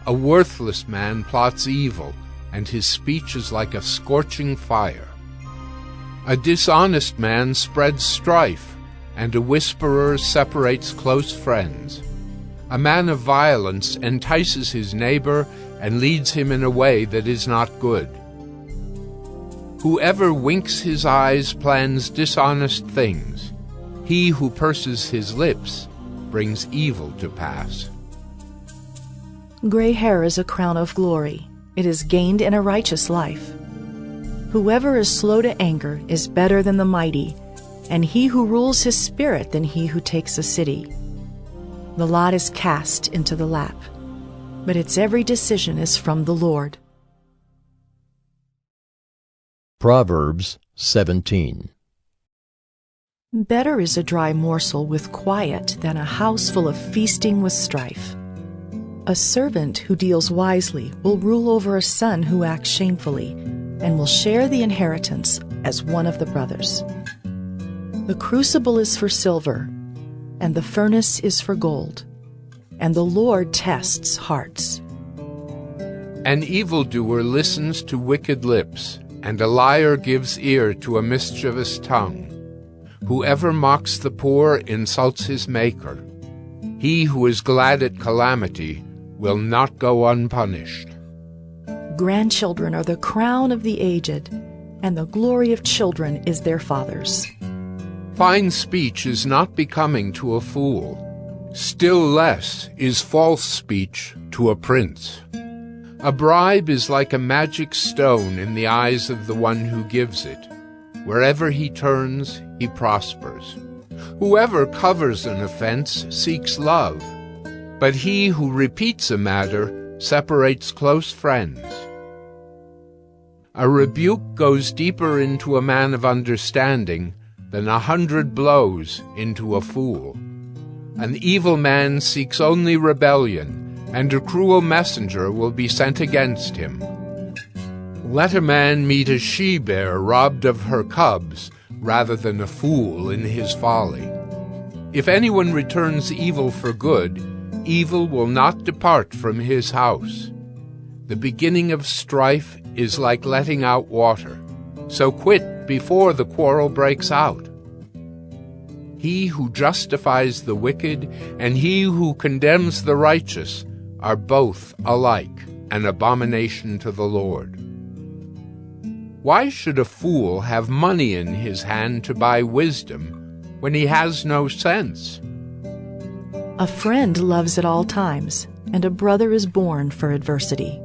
A worthless man plots evil, and his speech is like a scorching fire. A dishonest man spreads strife, and a whisperer separates close friends. A man of violence entices his neighbor and leads him in a way that is not good. Whoever winks his eyes plans dishonest things. He who purses his lips brings evil to pass. Gray hair is a crown of glory. It is gained in a righteous life. Whoever is slow to anger is better than the mighty, and he who rules his spirit than he who takes a city. The lot is cast into the lap, but its every decision is from the Lord. Proverbs 17. Better is a dry morsel with quiet than a house full of feasting with strife. A servant who deals wisely will rule over a son who acts shamefully, and will share the inheritance as one of the brothers. The crucible is for silver, and the furnace is for gold, and the Lord tests hearts. An evildoer listens to wicked lips, and a liar gives ear to a mischievous tongue. Whoever mocks the poor insults his Maker. He who is glad at calamity will not go unpunished. Grandchildren are the crown of the aged, and the glory of children is their fathers. Fine speech is not becoming to a fool. Still less is false speech to a prince. A bribe is like a magic stone in the eyes of the one who gives it. Wherever he turns, he prospers. Whoever covers an offense seeks love, but he who repeats a matter separates close friends. A rebuke goes deeper into a man of understanding than 100 blows into a fool. An evil man seeks only rebellion, and a cruel messenger will be sent against him. Let a man meet a she-bear robbed of her cubs, rather than a fool in his folly. If anyone returns evil for good, evil will not depart from his house. The beginning of strife is like letting out water, so quit before the quarrel breaks out. He who justifies the wicked and he who condemns the righteous are both alike an abomination to the Lord. Why should a fool have money in his hand to buy wisdom when he has no sense? A friend loves at all times, and a brother is born for adversity.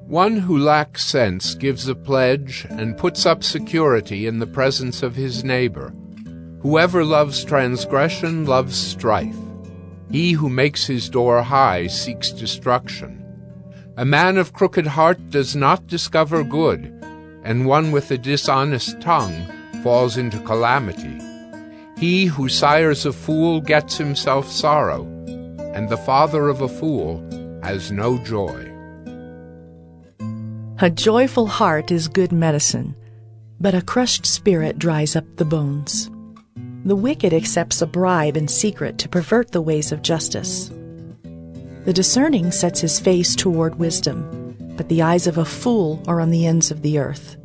One who lacks sense gives a pledge and puts up security in the presence of his neighbor. Whoever loves transgression loves strife. He who makes his door high seeks destruction. A man of crooked heart does not discover good, and one with a dishonest tongue falls into calamity. He who sires a fool gets himself sorrow, and the father of a fool has no joy. A joyful heart is good medicine, but a crushed spirit dries up the bones. The wicked accepts a bribe in secret to pervert the ways of justice. The discerning sets his face toward wisdom, but the eyes of a fool are on the ends of the earth.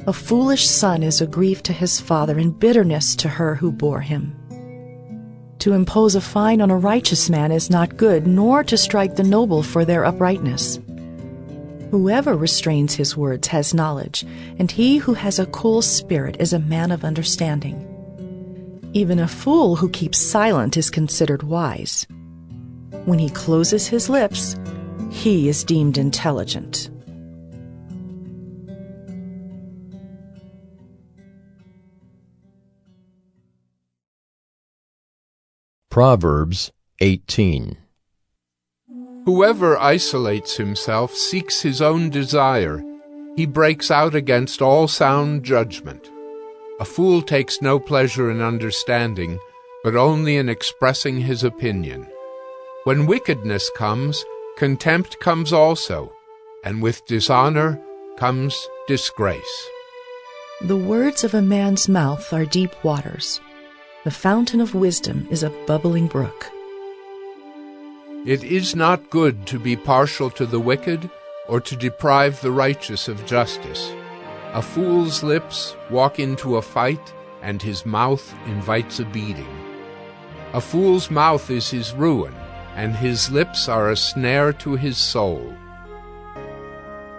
A foolish son is a grief to his father and bitterness to her who bore him. To impose a fine on a righteous man is not good, nor to strike the noble for their uprightness. Whoever restrains his words has knowledge, and he who has a cool spirit is a man of understanding. Even a fool who keeps silent is considered wise. When he closes his lips, he is deemed intelligent. Proverbs 18. Whoever isolates himself seeks his own desire. He breaks out against all sound judgment. A fool takes no pleasure in understanding, but only in expressing his opinion. When wickedness comes, contempt comes also, and with dishonor comes disgrace. The words of a man's mouth are deep waters. The fountain of wisdom is a bubbling brook. It is not good to be partial to the wicked, or to deprive the righteous of justice. A fool's lips walk into a fight, and his mouth invites a beating. A fool's mouth is his ruin, and his lips are a snare to his soul.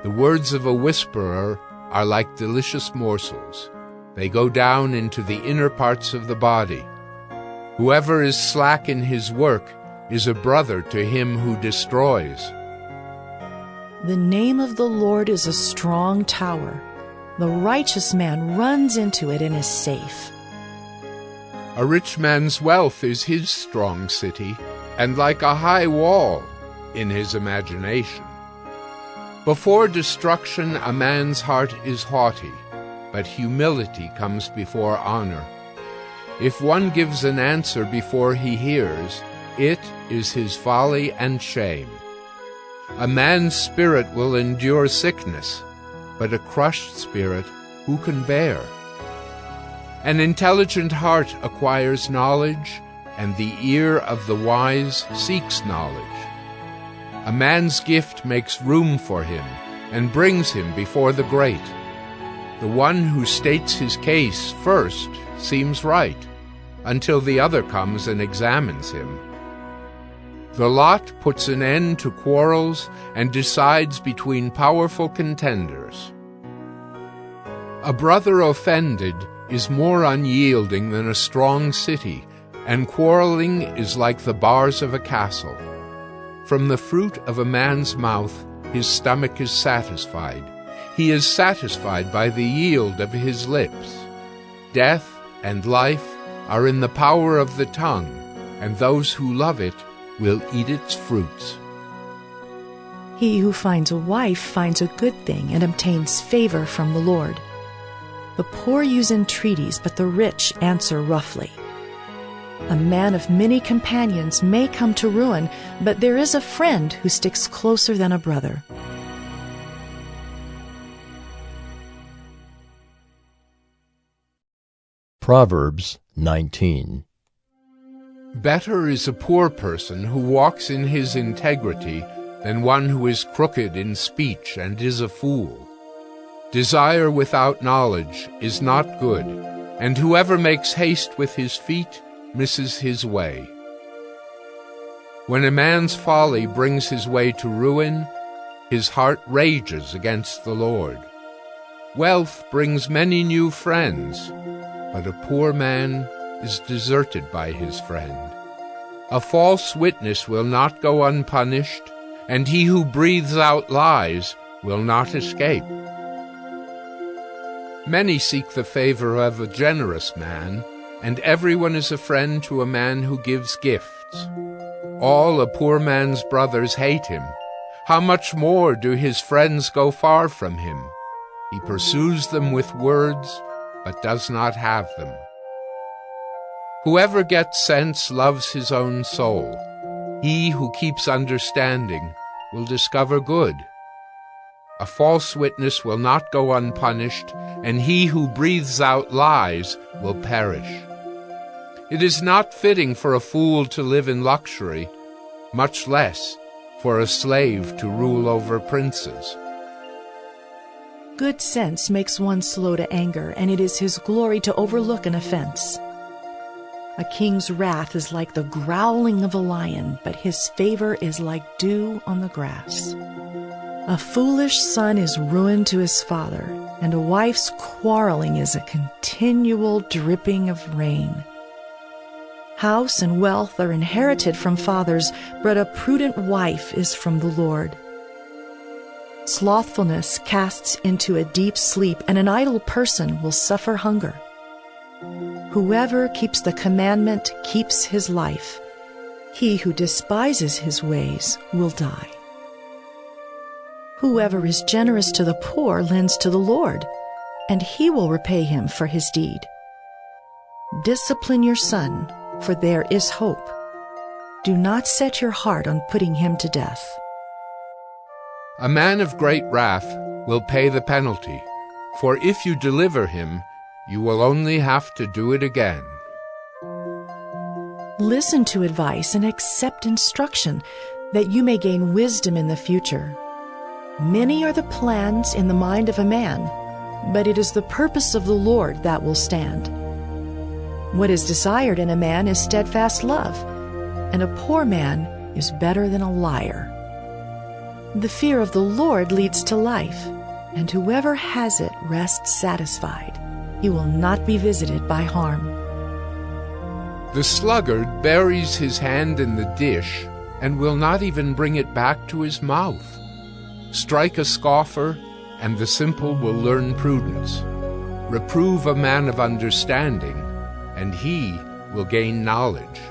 The words of a whisperer are like delicious morsels. They go down into the inner parts of the body. Whoever is slack in his work is a brother to him who destroys. The name of the Lord is a strong tower. The righteous man runs into it and is safe. A rich man's wealth is his strong city, and like a high wall in his imagination. Before destruction a man's heart is haughty, but humility comes before honor. If one gives an answer before he hears, it is his folly and shame. A man's spirit will endure sickness, but a crushed spirit who can bear? An intelligent heart acquires knowledge, and the ear of the wise seeks knowledge. A man's gift makes room for him and brings him before the great. The one who states his case first seems right, until the other comes and examines him. The lot puts an end to quarrels and decides between powerful contenders. A brother offended is more unyielding than a strong city, and quarreling is like the bars of a castle. From the fruit of a man's mouth his stomach is satisfied. He is satisfied by the yield of his lips. Death and life are in the power of the tongue, and those who love it will eat its fruits. He who finds a wife finds a good thing and obtains favor from the Lord. The poor use entreaties, but the rich answer roughly. A man of many companions may come to ruin, but there is a friend who sticks closer than a brother. Proverbs 19. Better is a poor person who walks in his integrity than one who is crooked in speech and is a fool. Desire without knowledge is not good, and whoever makes haste with his feet misses his way. When a man's folly brings his way to ruin, his heart rages against the Lord. Wealth brings many new friends, but a poor man is deserted by his friend. A false witness will not go unpunished, and he who breathes out lies will not escape. Many seek the favor of a generous man, and everyone is a friend to a man who gives gifts. All a poor man's brothers hate him. How much more do his friends go far from him? He pursues them with words, but does not have them. Whoever gets sense loves his own soul. He who keeps understanding will discover good. A false witness will not go unpunished, and he who breathes out lies will perish. It is not fitting for a fool to live in luxury, much less for a slave to rule over princes. Good sense makes one slow to anger, and it is his glory to overlook an offense. A king's wrath is like the growling of a lion, but his favor is like dew on the grass. A foolish son is ruin to his father, and a wife's quarreling is a continual dripping of rain. House and wealth are inherited from fathers, but a prudent wife is from the Lord. Slothfulness casts into a deep sleep, and an idle person will suffer hunger. Whoever keeps the commandment keeps his life. He who despises his ways will die. Whoever is generous to the poor lends to the Lord, and he will repay him for his deed. Discipline your son, for there is hope. Do not set your heart on putting him to death. A man of great wrath will pay the penalty, for if you deliver him, you will only have to do it again. Listen to advice and accept instruction, that you may gain wisdom in the future. Many are the plans in the mind of a man, but it is the purpose of the Lord that will stand. What is desired in a man is steadfast love, and a poor man is better than a liar. The fear of the Lord leads to life, and whoever has it rests satisfied. He will not be visited by harm. The sluggard buries his hand in the dish and will not even bring it back to his mouth. Strike a scoffer, and the simple will learn prudence. Reprove a man of understanding, and he will gain knowledge.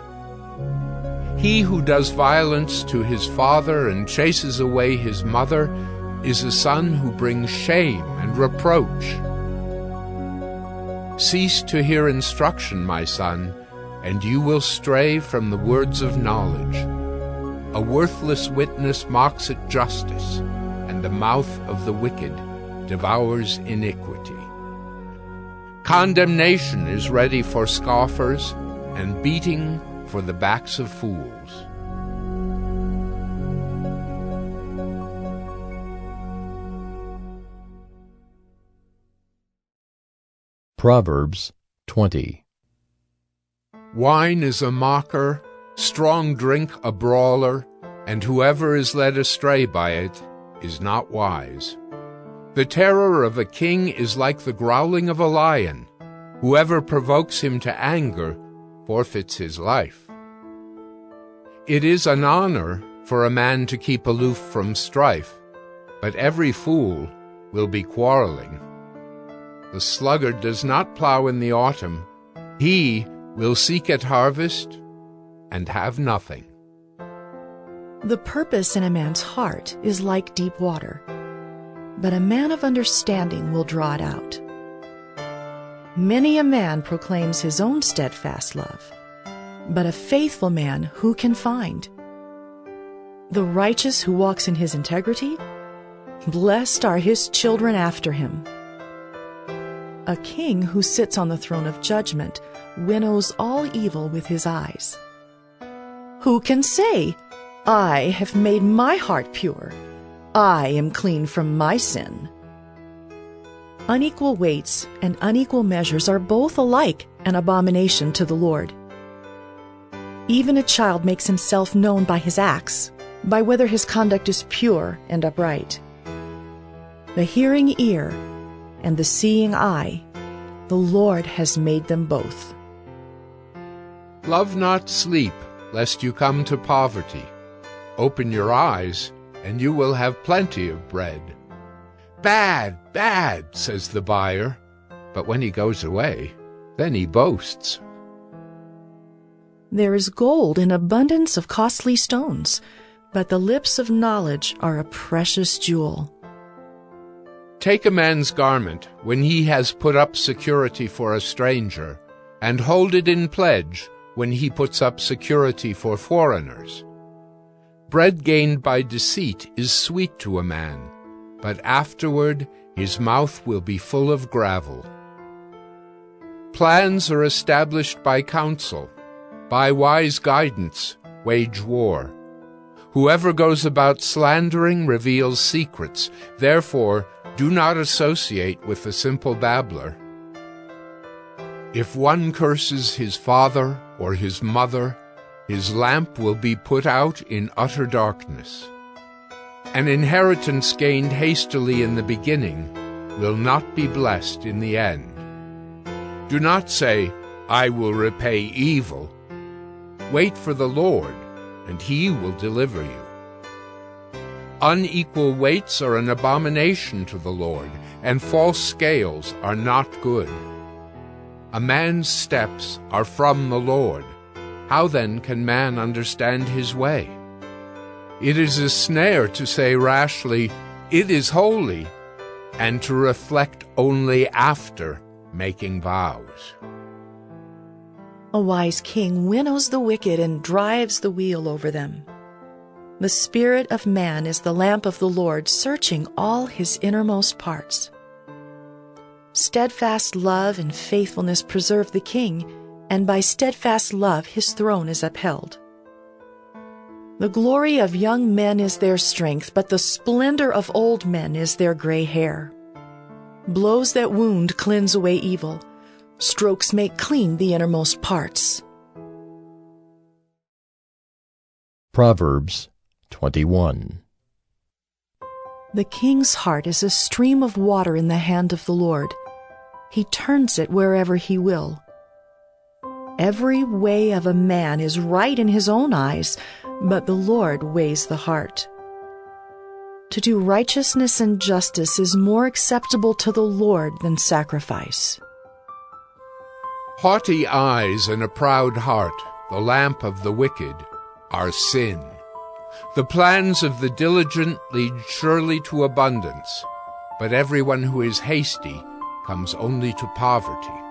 He who does violence to his father and chases away his mother is a son who brings shame and reproach. Cease to hear instruction, my son, and you will stray from the words of knowledge. A worthless witness mocks at justice, and the mouth of the wicked devours iniquity. Condemnation is ready for scoffers, and beating for the backs of fools. Proverbs 20. Wine is a mocker, strong drink a brawler, and whoever is led astray by it is not wise. The terror of a king is like the growling of a lion. Whoever provokes him to anger forfeits his life. It is an honor for a man to keep aloof from strife, but every fool will be quarreling. The sluggard does not plow in the autumn. He will seek at harvest and have nothing. The purpose in a man's heart is like deep water, but a man of understanding will draw it out. Many a man proclaims his own steadfast love, but a faithful man who can find? The righteous who walks in his integrity, blessed are his children after him. A king who sits on the throne of judgment winnows all evil with his eyes. Who can say, I have made my heart pure, I am clean from my sin? Unequal weights and unequal measures are both alike an abomination to the Lord. Even a child makes himself known by his acts, by whether his conduct is pure and upright. The hearing ear and the seeing eye, the Lord has made them both. Love not sleep, lest you come to poverty. Open your eyes, and you will have plenty of bread. Bad, bad, says the buyer, but when he goes away, then he boasts. There is gold in abundance of costly stones, but the lips of knowledge are a precious jewel. Take a man's garment when he has put up security for a stranger, and hold it in pledge when he puts up security for foreigners. Bread gained by deceit is sweet to a man, but afterward his mouth will be full of gravel. Plans are established by counsel. By wise guidance, wage war. Whoever goes about slandering reveals secrets. Therefore, do not associate with the simple babbler. If one curses his father or his mother, his lamp will be put out in utter darkness. An inheritance gained hastily in the beginning will not be blessed in the end. Do not say, I will repay evil. Wait for the Lord, and he will deliver you. Unequal weights are an abomination to the Lord, and false scales are not good. A man's steps are from the Lord. How then can man understand his way? It is a snare to say rashly, it is holy, and to reflect only after making vows. A wise king winnows the wicked and drives the wheel over them. The spirit of man is the lamp of the Lord, searching all his innermost parts. Steadfast love and faithfulness preserve the king, and by steadfast love his throne is upheld. The glory of young men is their strength, but the splendor of old men is their gray hair. Blows that wound cleanse away evil. Strokes make clean the innermost parts. Proverbs 21. The king's heart is a stream of water in the hand of the Lord. He turns it wherever he will. Every way of a man is right in his own eyes, but the Lord weighs the heart. To do righteousness and justice is more acceptable to the Lord than sacrifice. Haughty eyes and a proud heart, the lamp of the wicked, are sin. The plans of the diligent lead surely to abundance, but everyone who is hasty comes only to poverty.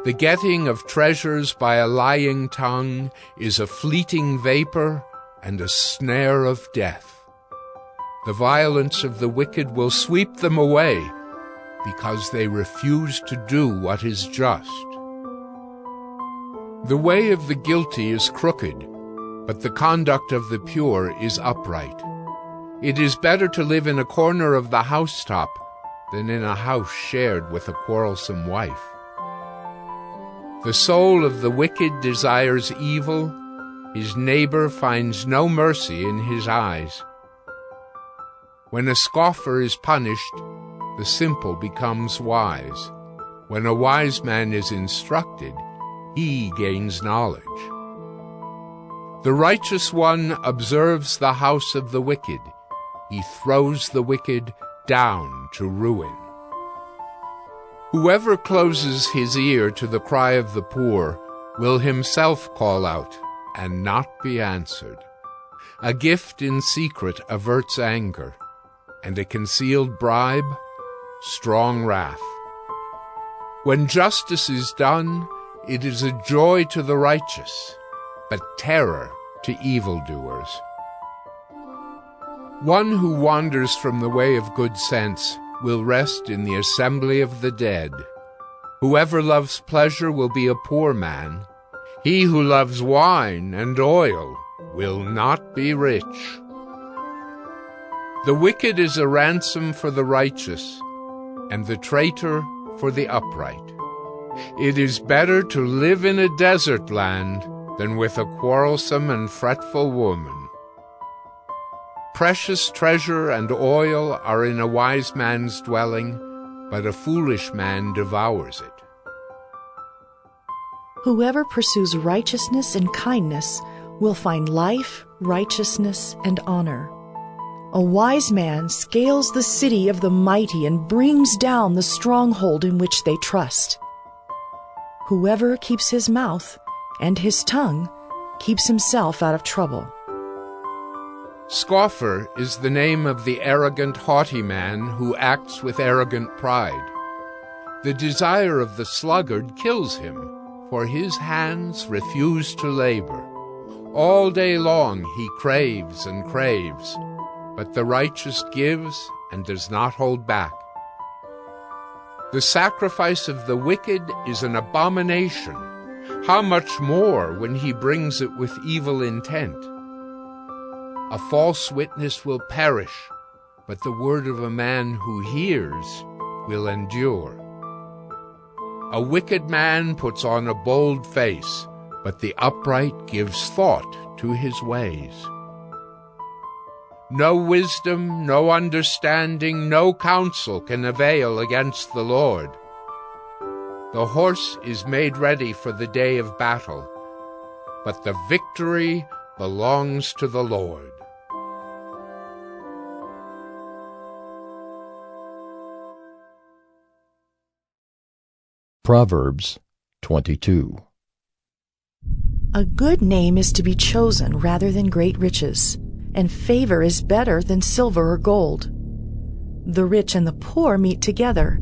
The getting of treasures by a lying tongue is a fleeting vapor and a snare of death. The violence of the wicked will sweep them away, because they refuse to do what is just. The way of the guilty is crooked, but the conduct of the pure is upright. It is better to live in a corner of the housetop than in a house shared with a quarrelsome wife. The soul of the wicked desires evil. His neighbor finds no mercy in his eyes. When a scoffer is punished, the simple becomes wise. When a wise man is instructed, he gains knowledge. The righteous one observes the house of the wicked. He throws the wicked down to ruin. Whoever closes his ear to the cry of the poor will himself call out and not be answered. A gift in secret averts anger, and a concealed bribe, strong wrath. When justice is done, it is a joy to the righteous, but terror to evildoers. One who wanders from the way of good sense will rest in the assembly of the dead. Whoever loves pleasure will be a poor man. He who loves wine and oil will not be rich. The wicked is a ransom for the righteous, and the traitor for the upright. It is better to live in a desert land than with a quarrelsome and fretful woman. Precious treasure and oil are in a wise man's dwelling, but a foolish man devours it. Whoever pursues righteousness and kindness will find life, righteousness, and honor. A wise man scales the city of the mighty and brings down the stronghold in which they trust. Whoever keeps his mouth and his tongue keeps himself out of trouble. Scoffer is the name of the arrogant, haughty man who acts with arrogant pride. The desire of the sluggard kills him, for his hands refuse to labor. All day long he craves and craves, but the righteous gives and does not hold back. The sacrifice of the wicked is an abomination. How much more when he brings it with evil intent? A false witness will perish, but the word of a man who hears will endure. A wicked man puts on a bold face, but the upright gives thought to his ways. No wisdom, no understanding, no counsel can avail against the Lord. The horse is made ready for the day of battle, but the victory belongs to the Lord. Proverbs 22. A good name is to be chosen rather than great riches, and favor is better than silver or gold. The rich and the poor meet together.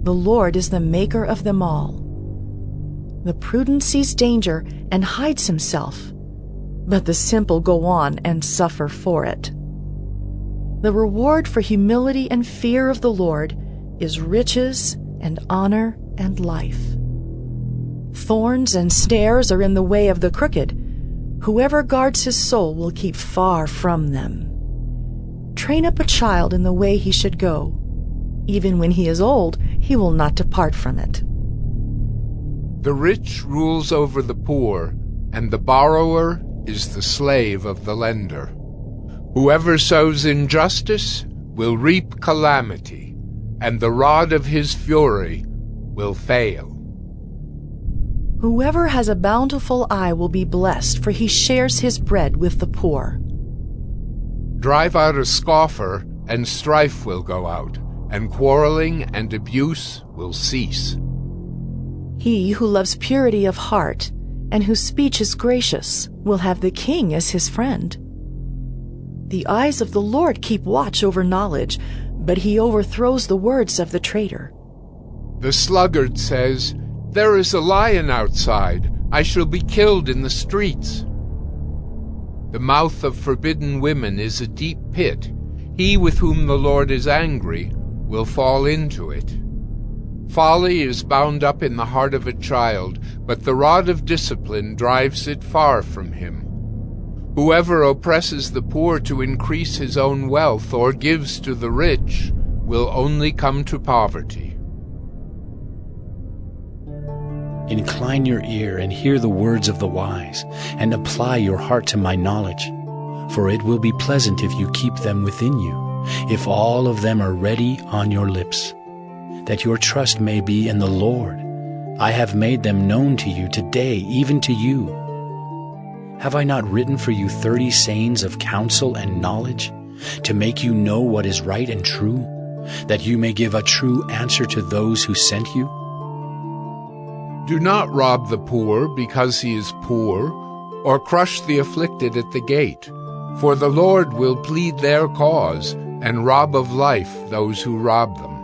The Lord is the maker of them all. The prudent sees danger and hides himself, but the simple go on and suffer for it. The reward for humility and fear of the Lord is riches and honor and life. Thorns and snares are in the way of the crooked. Whoever guards his soul will keep far from them. Train up a child in the way he should go. Even when he is old, he will not depart from it. The rich rules over the poor, and the borrower is the slave of the lender. Whoever sows injustice will reap calamity, and the rod of his fury will fail. Whoever has a bountiful eye will be blessed, for he shares his bread with the poor. Drive out a scoffer, and strife will go out, and quarreling and abuse will cease. He who loves purity of heart and whose speech is gracious will have the king as his friend. The eyes of the Lord keep watch over knowledge, but he overthrows the words of the traitor. The sluggard says, "There is a lion outside. I shall be killed in the streets." The mouth of forbidden women is a deep pit. He with whom the Lord is angry will fall into it. Folly is bound up in the heart of a child, but the rod of discipline drives it far from him. Whoever oppresses the poor to increase his own wealth or gives to the rich will only come to poverty. Incline your ear and hear the words of the wise, and apply your heart to my knowledge. For it will be pleasant if you keep them within you, if all of them are ready on your lips, that your trust may be in the Lord, I have made them known to you today, even to you. Have I not written for you 30 sayings of counsel and knowledge, to make you know what is right and true, that you may give a true answer to those who sent you? Do not rob the poor because he is poor, or crush the afflicted at the gate, for the Lord will plead their cause and rob of life those who rob them.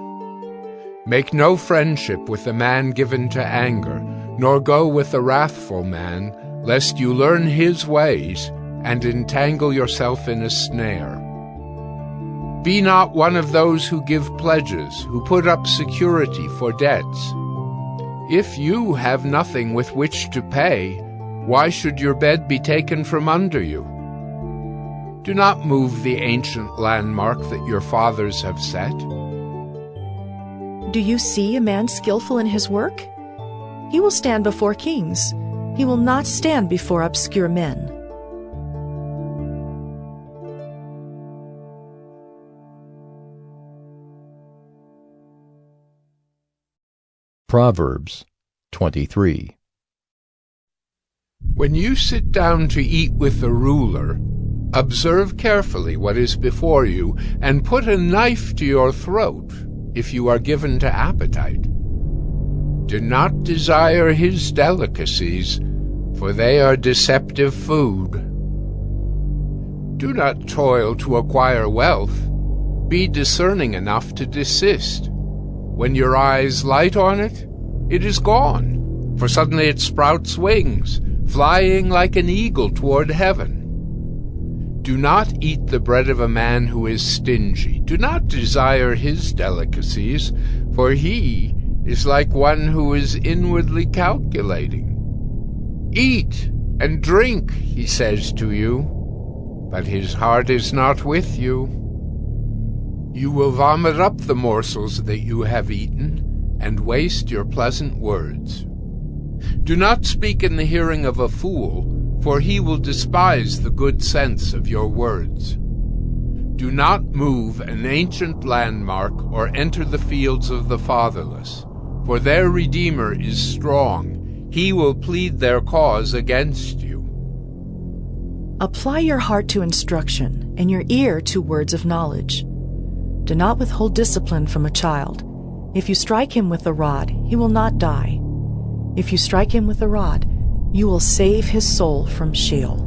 Make no friendship with a man given to anger, nor go with a wrathful man, lest you learn his ways and entangle yourself in a snare. Be not one of those who give pledges, who put up security for debts. If you have nothing with which to pay, why should your bed be taken from under you? Do not move the ancient landmark that your fathers have set. Do you see a man skillful in his work? He will stand before kings. He will not stand before obscure men. Proverbs 23. When you sit down to eat with the ruler, observe carefully what is before you, and put a knife to your throat if you are given to appetite. Do not desire his delicacies, for they are deceptive food. Do not toil to acquire wealth. Be discerning enough to desist. When your eyes light on it, it is gone, for suddenly it sprouts wings, flying like an eagle toward heaven. Do not eat the bread of a man who is stingy. Do not desire his delicacies, for he is like one who is inwardly calculating. Eat and drink, he says to you, but his heart is not with you. You will vomit up the morsels that you have eaten, and waste your pleasant words. Do not speak in the hearing of a fool, for he will despise the good sense of your words. Do not move an ancient landmark or enter the fields of the fatherless, for their Redeemer is strong. He will plead their cause against you. Apply your heart to instruction and your ear to words of knowledge. Do not withhold discipline from a child. If you strike him with a rod, he will not die. If you strike him with a rod, you will save his soul from Sheol.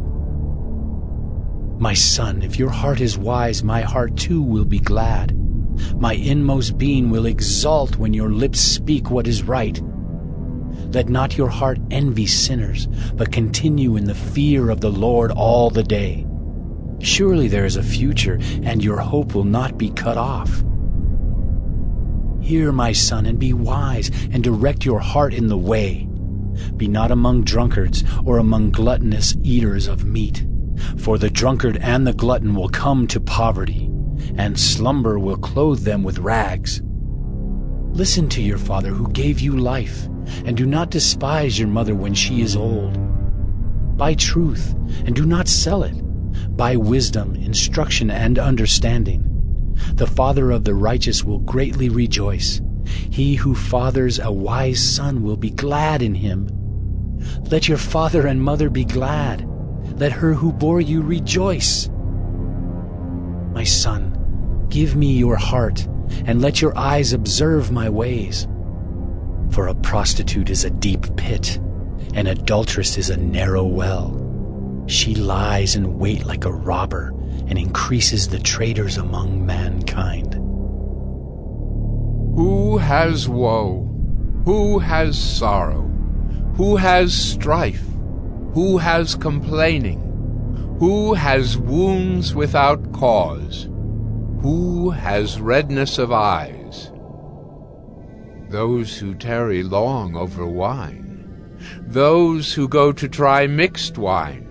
My son, if your heart is wise, my heart too will be glad. My inmost being will exult when your lips speak what is right. Let not your heart envy sinners, but continue in the fear of the Lord all the day. Surely there is a future, and your hope will not be cut off. Hear, my son, and be wise, and direct your heart in the way. Be not among drunkards or among gluttonous eaters of meat, for the drunkard and the glutton will come to poverty, and slumber will clothe them with rags. Listen to your father who gave you life, and do not despise your mother when she is old. Buy truth, and do not sell it. Buy wisdom, instruction, and understanding. The father of the righteous will greatly rejoice. He who fathers a wise son will be glad in him. Let your father and mother be glad. Let her who bore you rejoice. My son, give me your heart, and let your eyes observe my ways. For a prostitute is a deep pit, an adulteress is a narrow well. She lies in wait like a robber, and increases the traitors among mankind. Who has woe? Who has sorrow? Who has strife? Who has complaining? Who has wounds without cause? Who has redness of eyes? Those who tarry long over wine, those who go to try mixed wine.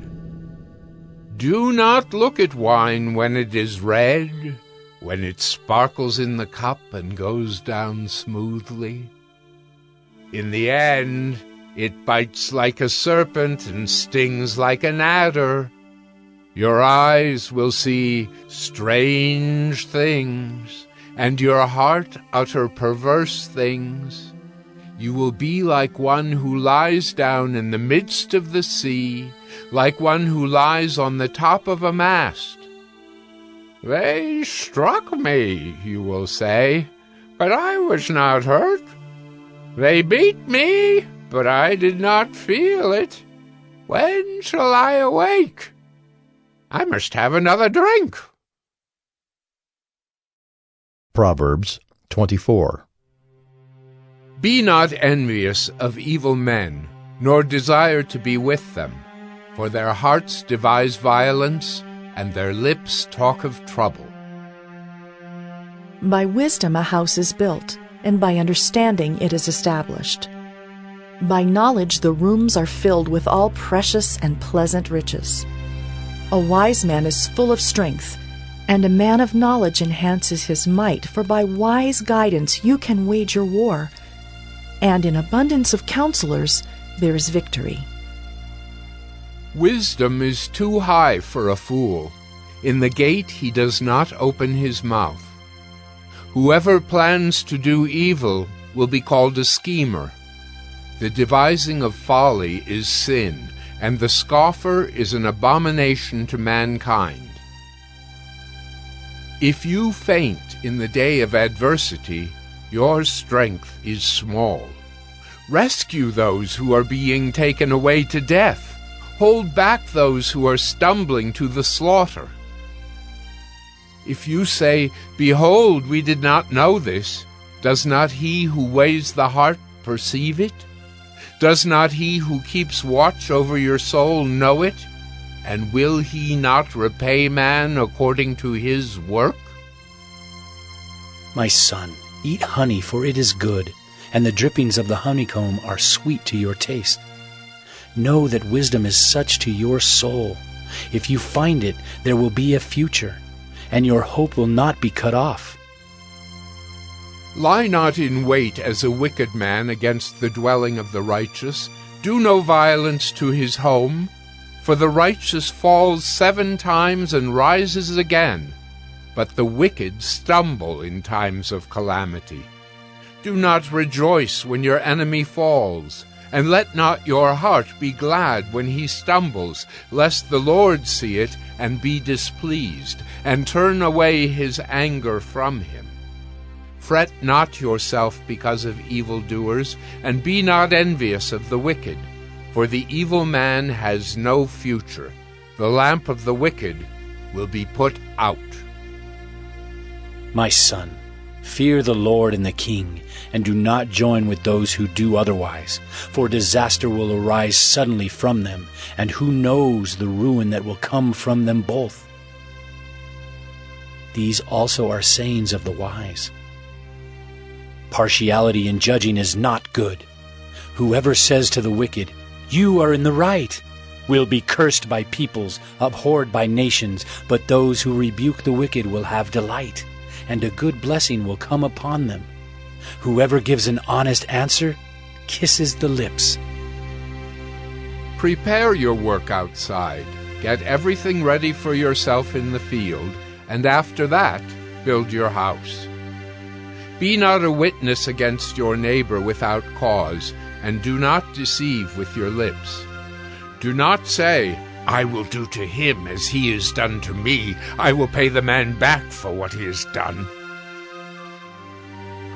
Do not look at wine when it is red, when it sparkles in the cup and goes down smoothly. In the end, it bites like a serpent and stings like an adder. Your eyes will see strange things, and your heart utter perverse things. You will be like one who lies down in the midst of the sea, like one who lies on the top of a mast. They struck me, you will say, but I was not hurt. They beat me, but I did not feel it. When shall I awake? I must have another drink. Proverbs 24. Be not envious of evil men, nor desire to be with them, for their hearts devise violence, and their lips talk of trouble. By wisdom a house is built, and by understanding it is established. By knowledge the rooms are filled with all precious and pleasant riches. A wise man is full of strength, and a man of knowledge enhances his might, for by wise guidance you can wage your war, and in abundance of counselors there is victory. Wisdom is too high for a fool. In the gate he does not open his mouth. Whoever plans to do evil will be called a schemer. The devising of folly is sin, and the scoffer is an abomination to mankind. If you faint in the day of adversity, your strength is small. Rescue those who are being taken away to death. Hold back those who are stumbling to the slaughter. If you say, "Behold, we did not know this," does not he who weighs the heart perceive it? Does not he who keeps watch over your soul know it? And will he not repay man according to his work? My son, eat honey, for it is good, and the drippings of the honeycomb are sweet to your taste. Know that wisdom is such to your soul. If you find it, there will be a future, and your hope will not be cut off. Lie not in wait as a wicked man against the dwelling of the righteous. Do no violence to his home. For the righteous falls 7 times and rises again, but the wicked stumble in times of calamity. Do not rejoice when your enemy falls, and let not your heart be glad when he stumbles, lest the Lord see it and be displeased, and turn away his anger from him. Fret not yourself because of evildoers, and be not envious of the wicked, for the evil man has no future. The lamp of the wicked will be put out. My son, fear the Lord and the king, and do not join with those who do otherwise, for disaster will arise suddenly from them, and who knows the ruin that will come from them both. These also are sayings of the wise. Partiality in judging is not good. Whoever says to the wicked, "You are in the right," will be cursed by peoples, abhorred by nations, but those who rebuke the wicked will have delight, and a good blessing will come upon them. Whoever gives an honest answer kisses the lips. Prepare your work outside. Get everything ready for yourself in the field, and after that, build your house. Be not a witness against your neighbor without cause, and do not deceive with your lips. Do not say, "I will do to him as he has done to me. I will pay the man back for what he has done."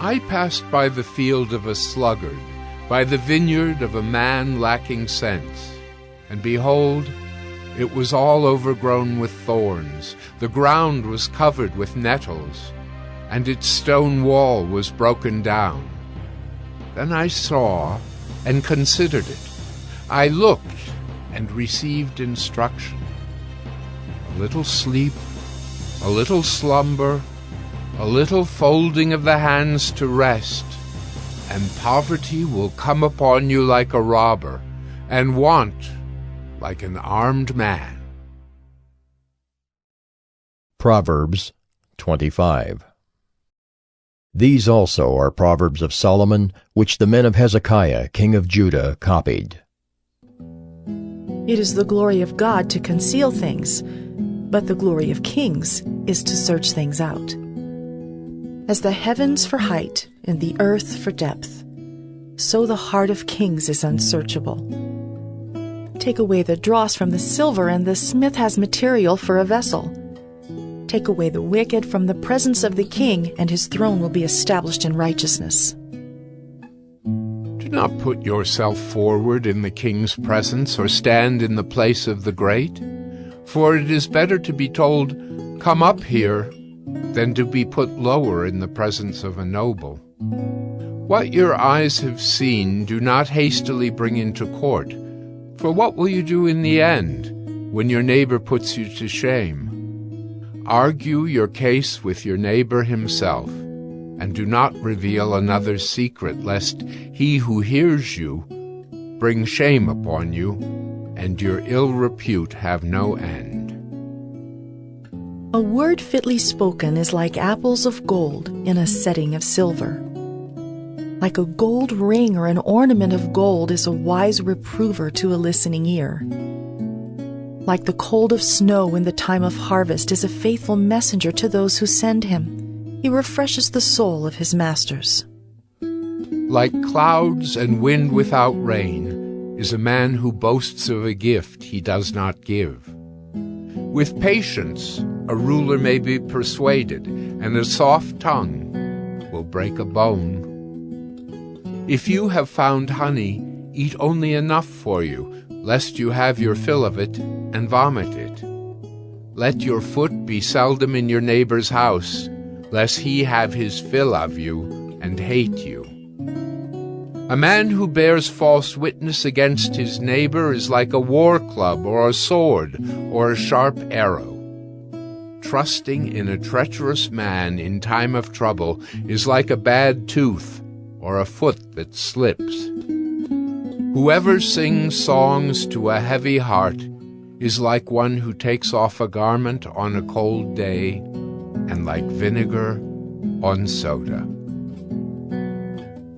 I passed by the field of a sluggard, by the vineyard of a man lacking sense, and behold, it was all overgrown with thorns. The ground was covered with nettles, and its stone wall was broken down. Then I saw and considered it. I looked and received instruction. A little sleep, a little slumber, a little folding of the hands to rest, and poverty will come upon you like a robber, and want like an armed man. Proverbs 25. These also are Proverbs of Solomon, which the men of Hezekiah, king of Judah, copied. It is the glory of God to conceal things, but the glory of kings is to search things out. As the heavens for height and the earth for depth, so the heart of kings is unsearchable. Take away the dross from the silver, and the smith has material for a vessel. Take away the wicked from the presence of the king, and his throne will be established in righteousness. Do not put yourself forward in the king's presence, or stand in the place of the great. For it is better to be told, "Come up here," than to be put lower in the presence of a noble. What your eyes have seen, do not hastily bring into court. For what will you do in the end, when your neighbor puts you to shame? Argue your case with your neighbor himself, and do not reveal another's secret, lest he who hears you bring shame upon you, and your ill repute have no end. A word fitly spoken is like apples of gold in a setting of silver. Like a gold ring or an ornament of gold is a wise reprover to a listening ear. Like the cold of snow in the time of harvest is a faithful messenger to those who send him. He refreshes the soul of his masters. Like clouds and wind without rain is a man who boasts of a gift he does not give. With patience a ruler may be persuaded, and a soft tongue will break a bone. If you have found honey, eat only enough for you, lest you have your fill of it and vomit it. Let your foot be seldom in your neighbor's house, lest he have his fill of you and hate you. A man who bears false witness against his neighbor is like a war club or a sword or a sharp arrow. Trusting in a treacherous man in time of trouble is like a bad tooth or a foot that slips. Whoever sings songs to a heavy heart is like one who takes off a garment on a cold day, and like vinegar on soda.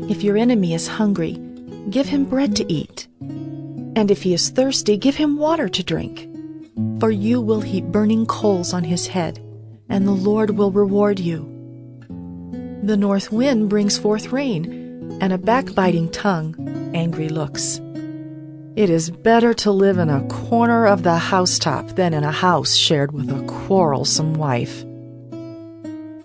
If your enemy is hungry, give him bread to eat. And if he is thirsty, give him water to drink. For you will heap burning coals on his head, and the Lord will reward you. The north wind brings forth rain, and a backbiting tongue, angry looks. It is better to live in a corner of the housetop than in a house shared with a quarrelsome wife.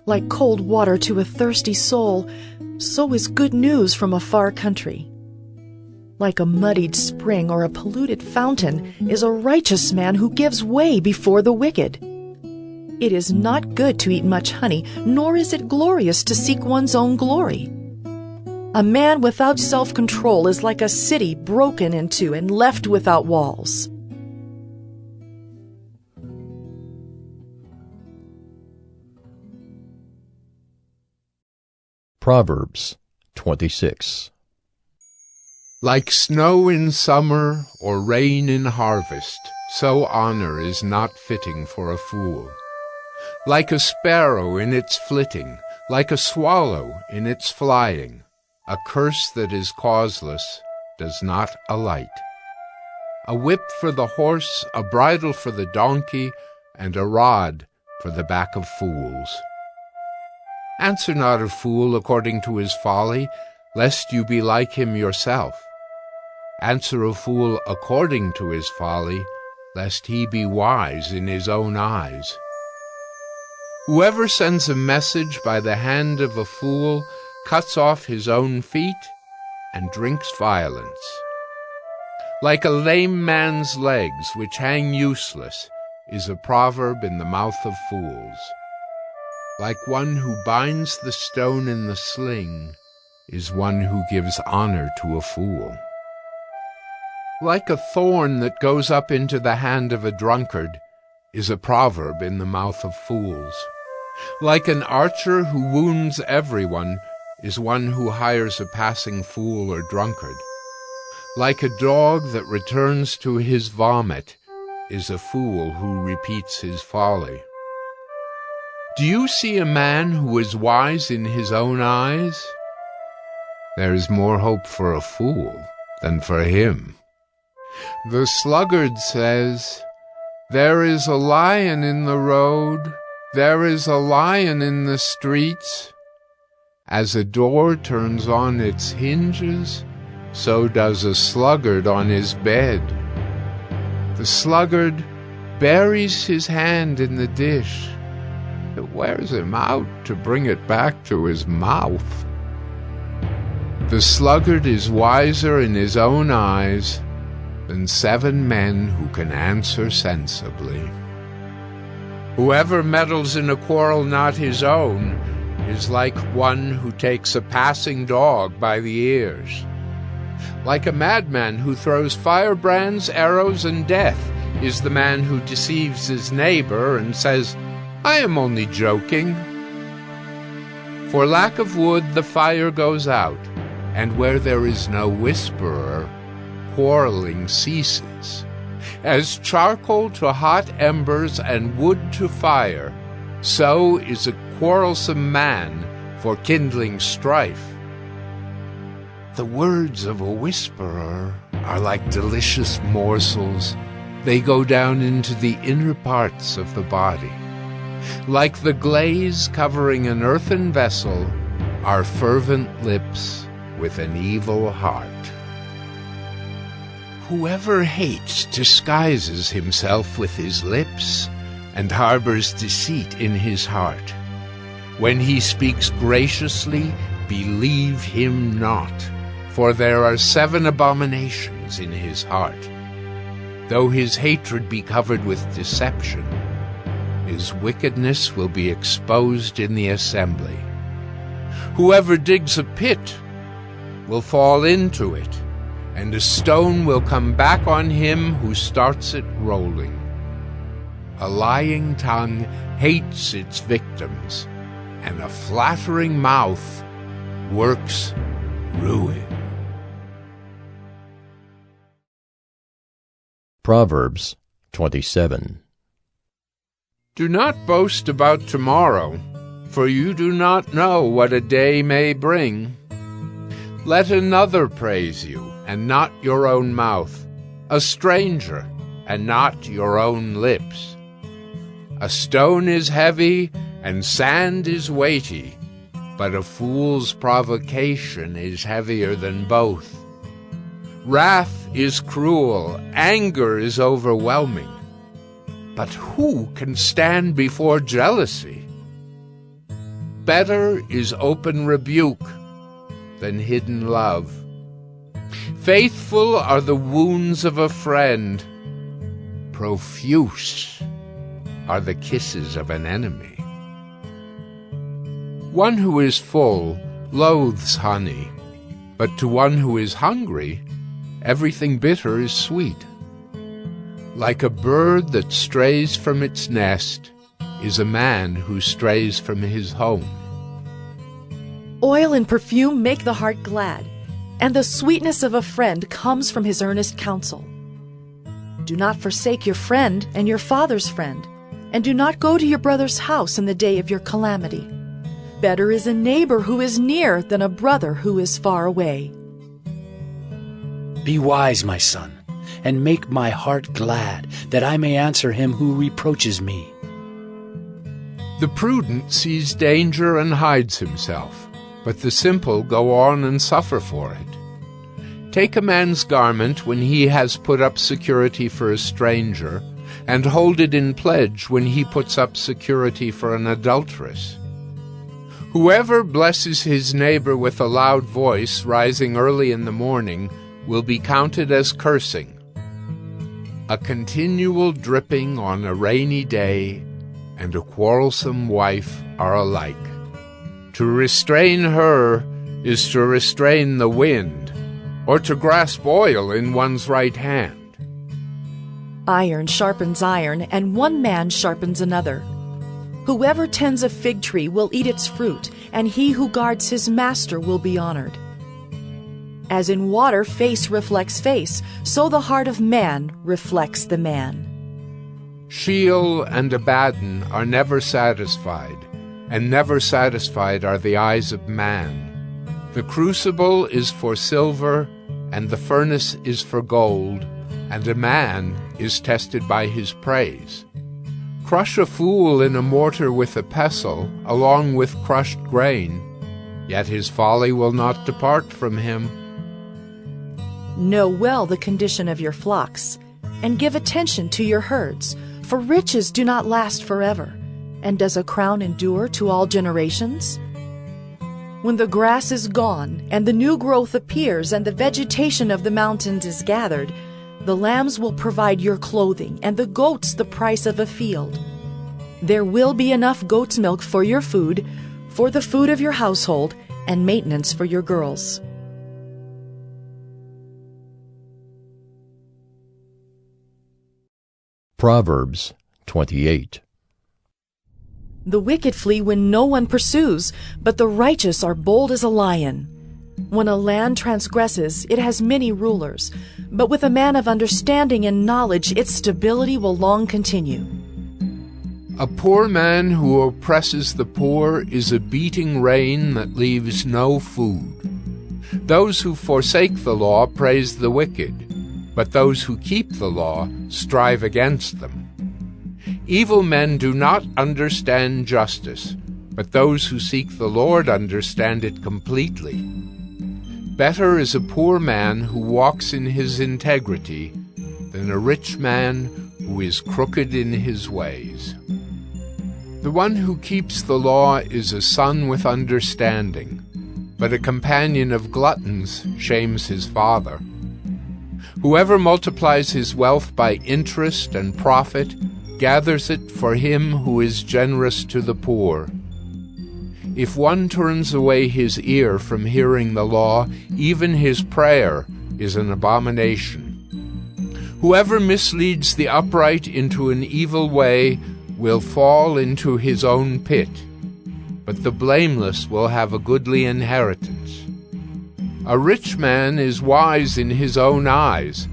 Like cold water to a thirsty soul, so is good news from a far country. Like a muddied spring or a polluted fountain is a righteous man who gives way before the wicked. It is not good to eat much honey, nor is it glorious to seek one's own glory. A man without self-control is like a city broken into and left without walls. Proverbs 26. Like snow in summer or rain in harvest, so honor is not fitting for a fool. Like a sparrow in its flitting, like a swallow in its flying, a curse that is causeless does not alight. A whip for the horse, a bridle for the donkey, and a rod for the back of fools. Answer not a fool according to his folly, lest you be like him yourself. Answer a fool according to his folly, lest he be wise in his own eyes. Whoever sends a message by the hand of a fool cuts off his own feet and drinks violence. Like a lame man's legs which hang useless is a proverb in the mouth of fools. Like one who binds the stone in the sling is one who gives honor to a fool. Like a thorn that goes up into the hand of a drunkard is a proverb in the mouth of fools. Like an archer who wounds everyone is one who hires a passing fool or drunkard. Like a dog that returns to his vomit is a fool who repeats his folly. Do you see a man who is wise in his own eyes? There is more hope for a fool than for him. The sluggard says, "There is a lion in the road, there is a lion in the streets," As a door turns on its hinges, so does a sluggard on his bed. The sluggard buries his hand in the dish. It wears him out to bring it back to his mouth. The sluggard is wiser in his own eyes than 7 men who can answer sensibly. Whoever meddles in a quarrel not his own is like one who takes a passing dog by the ears. Like a madman who throws firebrands, arrows, and death is the man who deceives his neighbor and says, "I am only joking." For lack of wood the fire goes out, and where there is no whisperer, quarreling ceases. As charcoal to hot embers and wood to fire, so is a quarrelsome man for kindling strife. The words of a whisperer are like delicious morsels. They go down into the inner parts of the body. Like the glaze covering an earthen vessel are fervent lips with an evil heart. Whoever hates disguises himself with his lips and harbors deceit in his heart. When he speaks graciously, believe him not, for there are 7 abominations in his heart. Though his hatred be covered with deception, his wickedness will be exposed in the assembly. Whoever digs a pit will fall into it, and a stone will come back on him who starts it rolling. A lying tongue hates its victims, and a flattering mouth works ruin. Proverbs 27. Do not boast about tomorrow, for you do not know what a day may bring. Let another praise you, and not your own mouth, a stranger, and not your own lips. A stone is heavy, and sand is weighty, but a fool's provocation is heavier than both. Wrath is cruel, anger is overwhelming, but who can stand before jealousy? Better is open rebuke than hidden love. Faithful are the wounds of a friend. Profuse are the kisses of an enemy. One who is full loathes honey, but to one who is hungry, everything bitter is sweet. Like a bird that strays from its nest is a man who strays from his home. Oil and perfume make the heart glad, and the sweetness of a friend comes from his earnest counsel. Do not forsake your friend and your father's friend, and do not go to your brother's house in the day of your calamity. Better is a neighbor who is near than a brother who is far away. Be wise, my son, and make my heart glad, that I may answer him who reproaches me. The prudent sees danger and hides himself, but the simple go on and suffer for it. Take a man's garment when he has put up security for a stranger, and hold it in pledge when he puts up security for an adulteress. Whoever blesses his neighbor with a loud voice rising early in the morning will be counted as cursing. A continual dripping on a rainy day and a quarrelsome wife are alike. To restrain her is to restrain the wind, or to grasp oil in one's right hand. Iron sharpens iron, and one man sharpens another. Whoever tends a fig tree will eat its fruit, and he who guards his master will be honored. As in water face reflects face, so the heart of man reflects the man. Sheol and Abaddon are never satisfied, and never satisfied are the eyes of man. The crucible is for silver, and the furnace is for gold, and a man is tested by his praise. Crush a fool in a mortar with a pestle, along with crushed grain, yet his folly will not depart from him. Know well the condition of your flocks, and give attention to your herds, for riches do not last forever, and does a crown endure to all generations? When the grass is gone, and the new growth appears, and the vegetation of the mountains is gathered, the lambs will provide your clothing, and the goats the price of a field. There will be enough goat's milk for your food, for the food of your household, and maintenance for your girls. Proverbs 28. The wicked flee when no one pursues, but the righteous are bold as a lion. When a land transgresses, it has many rulers, but with a man of understanding and knowledge, its stability will long continue. A poor man who oppresses the poor is a beating rain that leaves no food. Those who forsake the law praise the wicked, but those who keep the law strive against them. Evil men do not understand justice, but those who seek the Lord understand it completely. Better is a poor man who walks in his integrity than a rich man who is crooked in his ways. The one who keeps the law is a son with understanding, but a companion of gluttons shames his father. Whoever multiplies his wealth by interest and profit gathers it for him who is generous to the poor. If one turns away his ear from hearing the law, even his prayer is an abomination. Whoever misleads the upright into an evil way will fall into his own pit, but the blameless will have a goodly inheritance. A rich man is wise in his own eyes,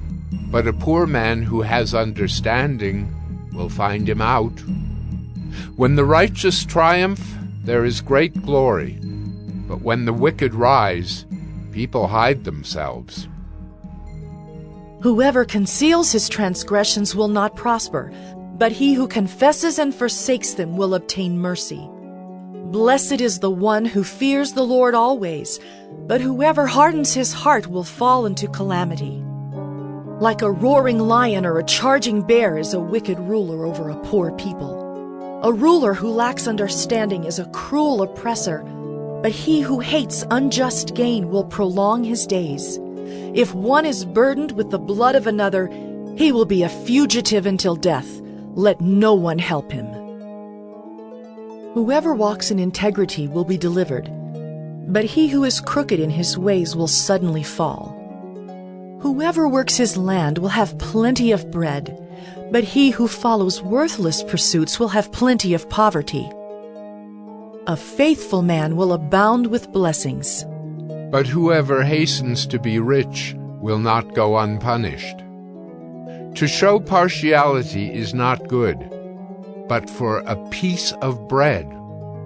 but a poor man who has understanding will find him out. When the righteous triumph, there is great glory, but when the wicked rise, people hide themselves. Whoever conceals his transgressions will not prosper, but he who confesses and forsakes them will obtain mercy. Blessed is the one who fears the Lord always, but whoever hardens his heart will fall into calamity. Like a roaring lion or a charging bear is a wicked ruler over a poor people. A ruler who lacks understanding is a cruel oppressor, but he who hates unjust gain will prolong his days. If one is burdened with the blood of another, he will be a fugitive until death. Let no one help him. Whoever walks in integrity will be delivered, but he who is crooked in his ways will suddenly fall. Whoever works his land will have plenty of bread, but he who follows worthless pursuits will have plenty of poverty. A faithful man will abound with blessings, but whoever hastens to be rich will not go unpunished. To show partiality is not good, but for a piece of bread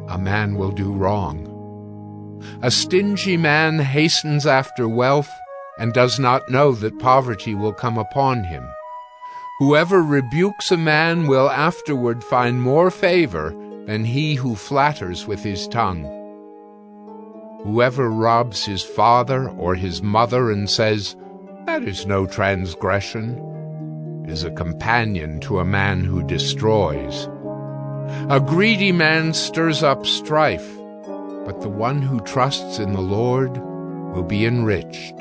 a man will do wrong. A stingy man hastens after wealth and does not know that poverty will come upon him. Whoever rebukes a man will afterward find more favor than he who flatters with his tongue. Whoever robs his father or his mother and says, "That is no transgression," is a companion to a man who destroys. A greedy man stirs up strife, but the one who trusts in the Lord will be enriched.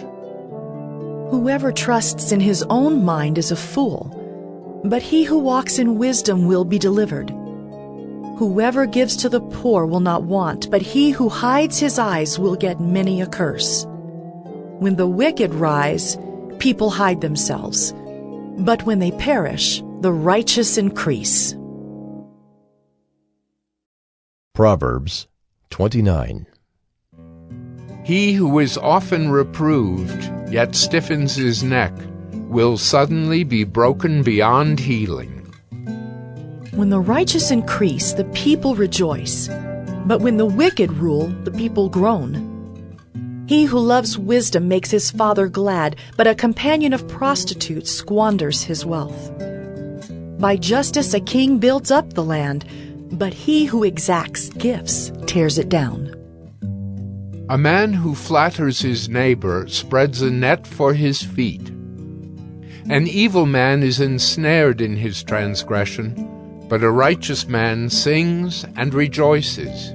Whoever trusts in his own mind is a fool, but he who walks in wisdom will be delivered. Whoever gives to the poor will not want, but he who hides his eyes will get many a curse. When the wicked rise, people hide themselves, but when they perish, the righteous increase. Proverbs 29. He who is often reproved, yet stiffens his neck, will suddenly be broken beyond healing. When the righteous increase, the people rejoice, but when the wicked rule, the people groan. He who loves wisdom makes his father glad, but a companion of prostitutes squanders his wealth. By justice a king builds up the land, but he who exacts gifts tears it down. A man who flatters his neighbor spreads a net for his feet. An evil man is ensnared in his transgression, but a righteous man sings and rejoices.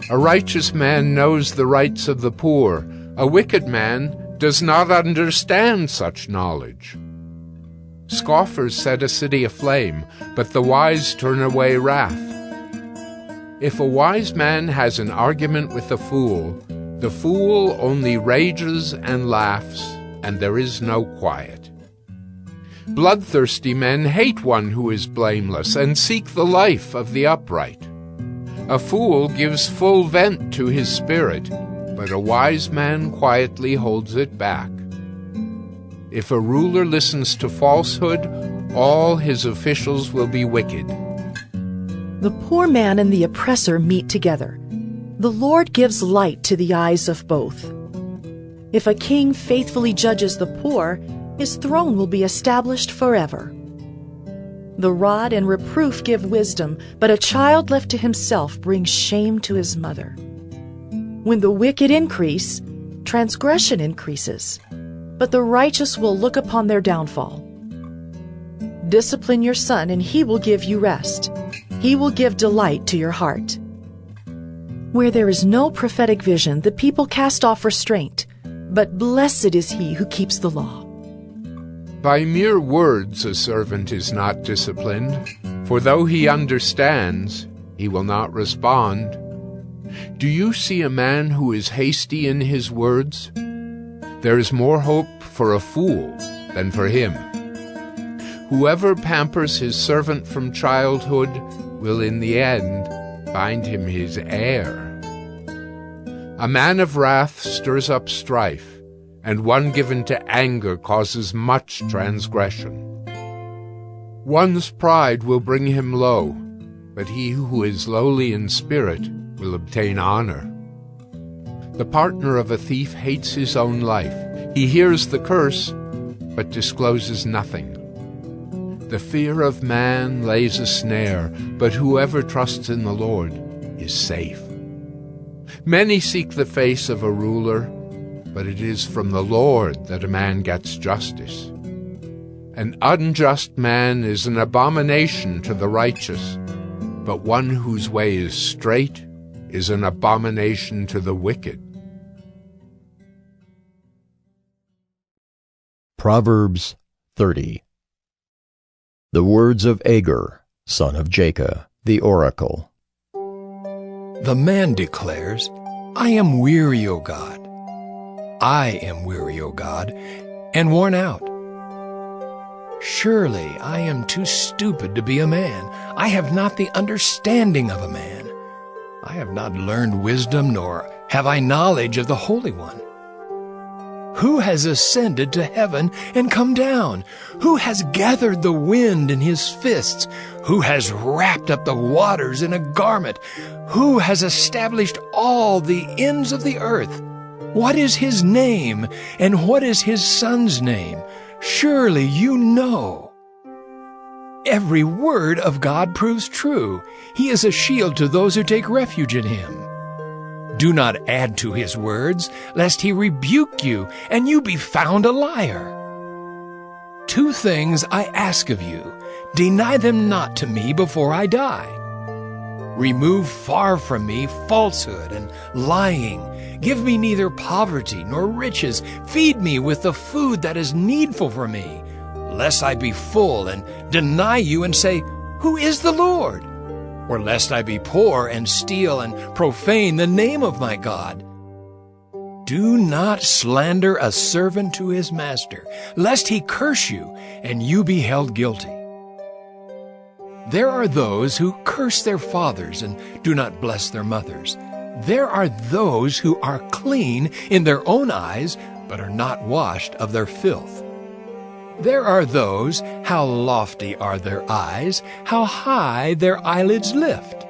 A righteous man knows the rights of the poor. A wicked man does not understand such knowledge. Scoffers set a city aflame, but the wise turn away wrath. If a wise man has an argument with a fool, the fool only rages and laughs, and there is no quiet. Bloodthirsty men hate one who is blameless and seek the life of the upright. A fool gives full vent to his spirit, but a wise man quietly holds it back. If a ruler listens to falsehood, all his officials will be wicked. The poor man and the oppressor meet together. The Lord gives light to the eyes of both. If a king faithfully judges the poor, his throne will be established forever. The rod and reproof give wisdom, but a child left to himself brings shame to his mother. When the wicked increase, transgression increases, but the righteous will look upon their downfall. Discipline your son, and he will give you rest. He will give delight to your heart. Where there is no prophetic vision, the people cast off restraint, but blessed is he who keeps the law. By mere words a servant is not disciplined, for though he understands, he will not respond. Do you see a man who is hasty in his words? There is more hope for a fool than for him. Whoever pampers his servant from childhood will in the end find him his heir. A man of wrath stirs up strife, and one given to anger causes much transgression. One's pride will bring him low, but he who is lowly in spirit will obtain honor. The partner of a thief hates his own life. He hears the curse, but discloses nothing. The fear of man lays a snare, but whoever trusts in the Lord is safe. Many seek the face of a ruler, but it is from the Lord that a man gets justice. An unjust man is an abomination to the righteous, but one whose way is straight is an abomination to the wicked. Proverbs 30. The words of Agur, son of Jacob, the oracle. The man declares, I am weary, O God. I am weary, O God, and worn out. Surely I am too stupid to be a man. I have not the understanding of a man. I have not learned wisdom, nor have I knowledge of the Holy One. Who has ascended to heaven and come down? Who has gathered the wind in his fists? Who has wrapped up the waters in a garment? Who has established all the ends of the earth? What is his name, and what is his son's name? Surely you know. Every word of God proves true. He is a shield to those who take refuge in him. Do not add to his words, lest he rebuke you, and you be found a liar. 2 things I ask of you. Deny them not to me before I die. Remove far from me falsehood and lying. Give me neither poverty nor riches. Feed me with the food that is needful for me, lest I be full and deny you and say, Who is the Lord? Or lest I be poor and steal and profane the name of my God. Do not slander a servant to his master, lest he curse you and you be held guilty. There are those who curse their fathers and do not bless their mothers. There are those who are clean in their own eyes, but are not washed of their filth. There are those, how lofty are their eyes, how high their eyelids lift.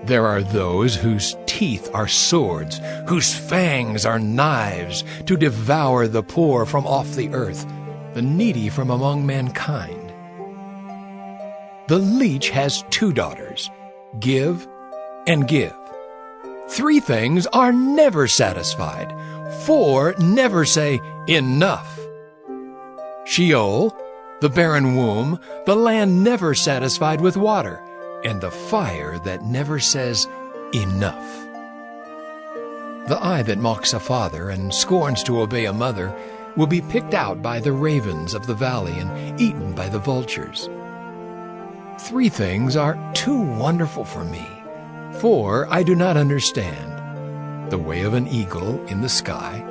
There are those whose teeth are swords, whose fangs are knives, to devour the poor from off the earth, the needy from among mankind. The leech has 2 daughters, give and give. 3 things are never satisfied. 4 never say, enough. Sheol, the barren womb, the land never satisfied with water, and the fire that never says, enough. The eye that mocks a father and scorns to obey a mother will be picked out by the ravens of the valley and eaten by the vultures. 3 things are too wonderful for me. 4 I do not understand: the way of an eagle in the sky,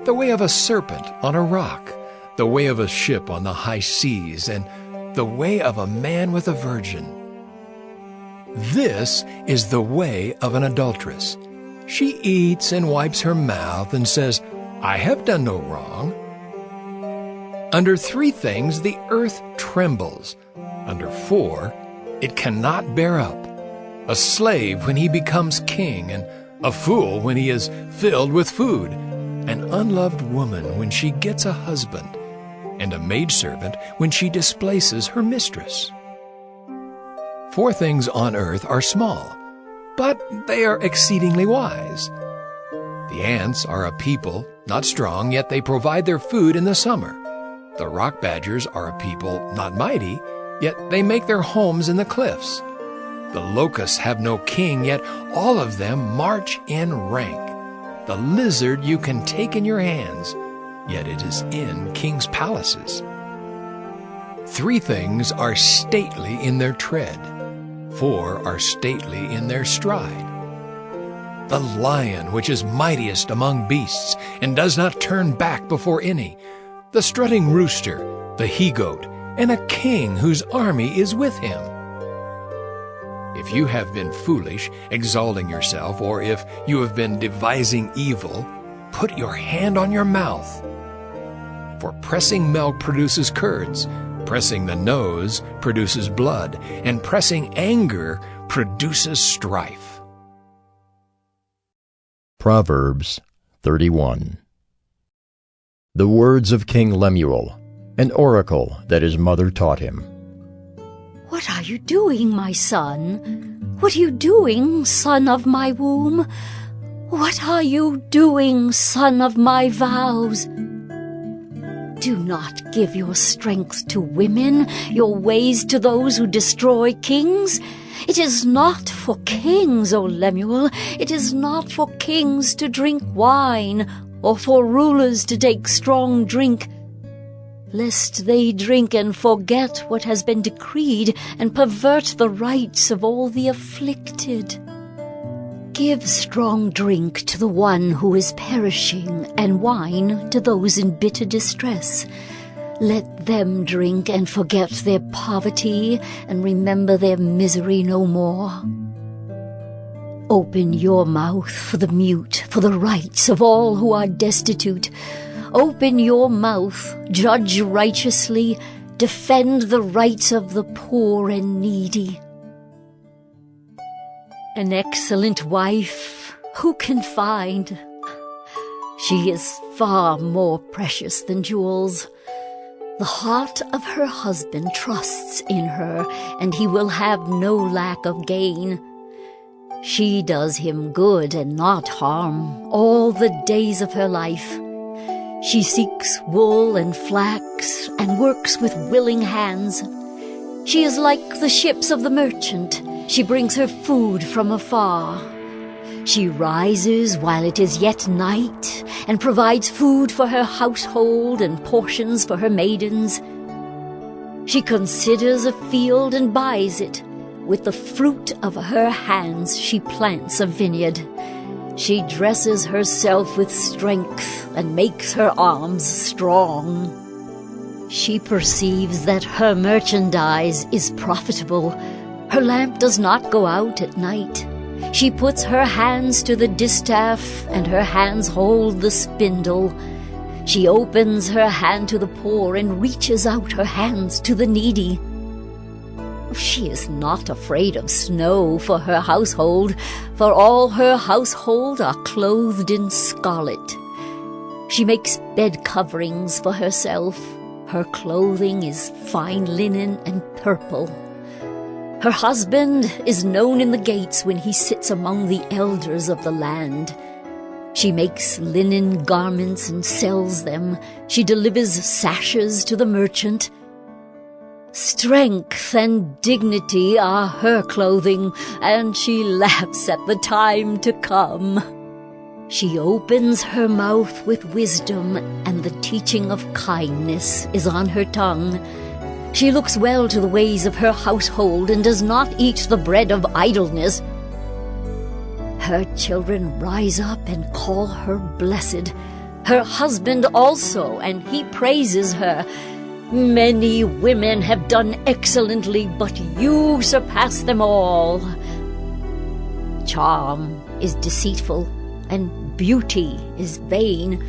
the way of a serpent on a rock, the way of a ship on the high seas, and the way of a man with a virgin. This is the way of an adulteress. She eats and wipes her mouth and says, I have done no wrong. Under 3 things the earth trembles. Under 4 it cannot bear up: a slave when he becomes king, and a fool when he is filled with food, an unloved woman when she gets a husband, and a maidservant when she displaces her mistress. 4 things on earth are small, but they are exceedingly wise. The ants are a people, not strong, yet they provide their food in the summer. The rock badgers are a people, not mighty, yet they make their homes in the cliffs. The locusts have no king, yet all of them march in rank. The lizard you can take in your hands, yet it is in kings' palaces. 3 things are stately in their tread. 4 are stately in their stride. The lion which is mightiest among beasts, and does not turn back before any. The strutting rooster, the he-goat, and a king whose army is with him. If you have been foolish, exalting yourself, or if you have been devising evil, put your hand on your mouth. For pressing milk produces curds, pressing the nose produces blood, and pressing anger produces strife. Proverbs 31. The words of King Lemuel, an oracle that his mother taught him. What are you doing, my son? What are you doing, son of my womb? What are you doing, son of my vows? Do not give your strength to women, your ways to those who destroy kings. It is not for kings, O Lemuel, it is not for kings to drink wine, or for rulers to take strong drink, lest they drink and forget what has been decreed, and pervert the rights of all the afflicted. Give strong drink to the one who is perishing, and wine to those in bitter distress. Let them drink and forget their poverty, and remember their misery no more. Open your mouth for the mute, for the rights of all who are destitute. Open your mouth, judge righteously, defend the rights of the poor and needy. An excellent wife, who can find? She is far more precious than jewels. The heart of her husband trusts in her, and he will have no lack of gain. She does him good and not harm all the days of her life. She seeks wool and flax and works with willing hands. She is like the ships of the merchant. She brings her food from afar. She rises while it is yet night and provides food for her household and portions for her maidens. She considers a field and buys it. With the fruit of her hands she plants a vineyard. She dresses herself with strength and makes her arms strong. She perceives that her merchandise is profitable. Her lamp does not go out at night. She puts her hands to the distaff, and her hands hold the spindle. She opens her hand to the poor and reaches out her hands to the needy. She is not afraid of snow for her household, for all her household are clothed in scarlet. She makes bed coverings for herself. Her clothing is fine linen and purple. Her husband is known in the gates when he sits among the elders of the land. She makes linen garments and sells them. She delivers sashes to the merchant. Strength and dignity are her clothing, and she laughs at the time to come. She opens her mouth with wisdom, and the teaching of kindness is on her tongue. She looks well to the ways of her household and does not eat the bread of idleness. Her children rise up and call her blessed. Her husband also, and he praises her. Many women have done excellently, but you surpass them all. Charm is deceitful, and beauty is vain,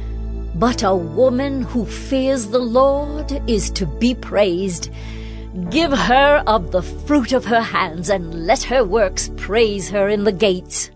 but a woman who fears the Lord is to be praised. Give her of the fruit of her hands, and let her works praise her in the gates.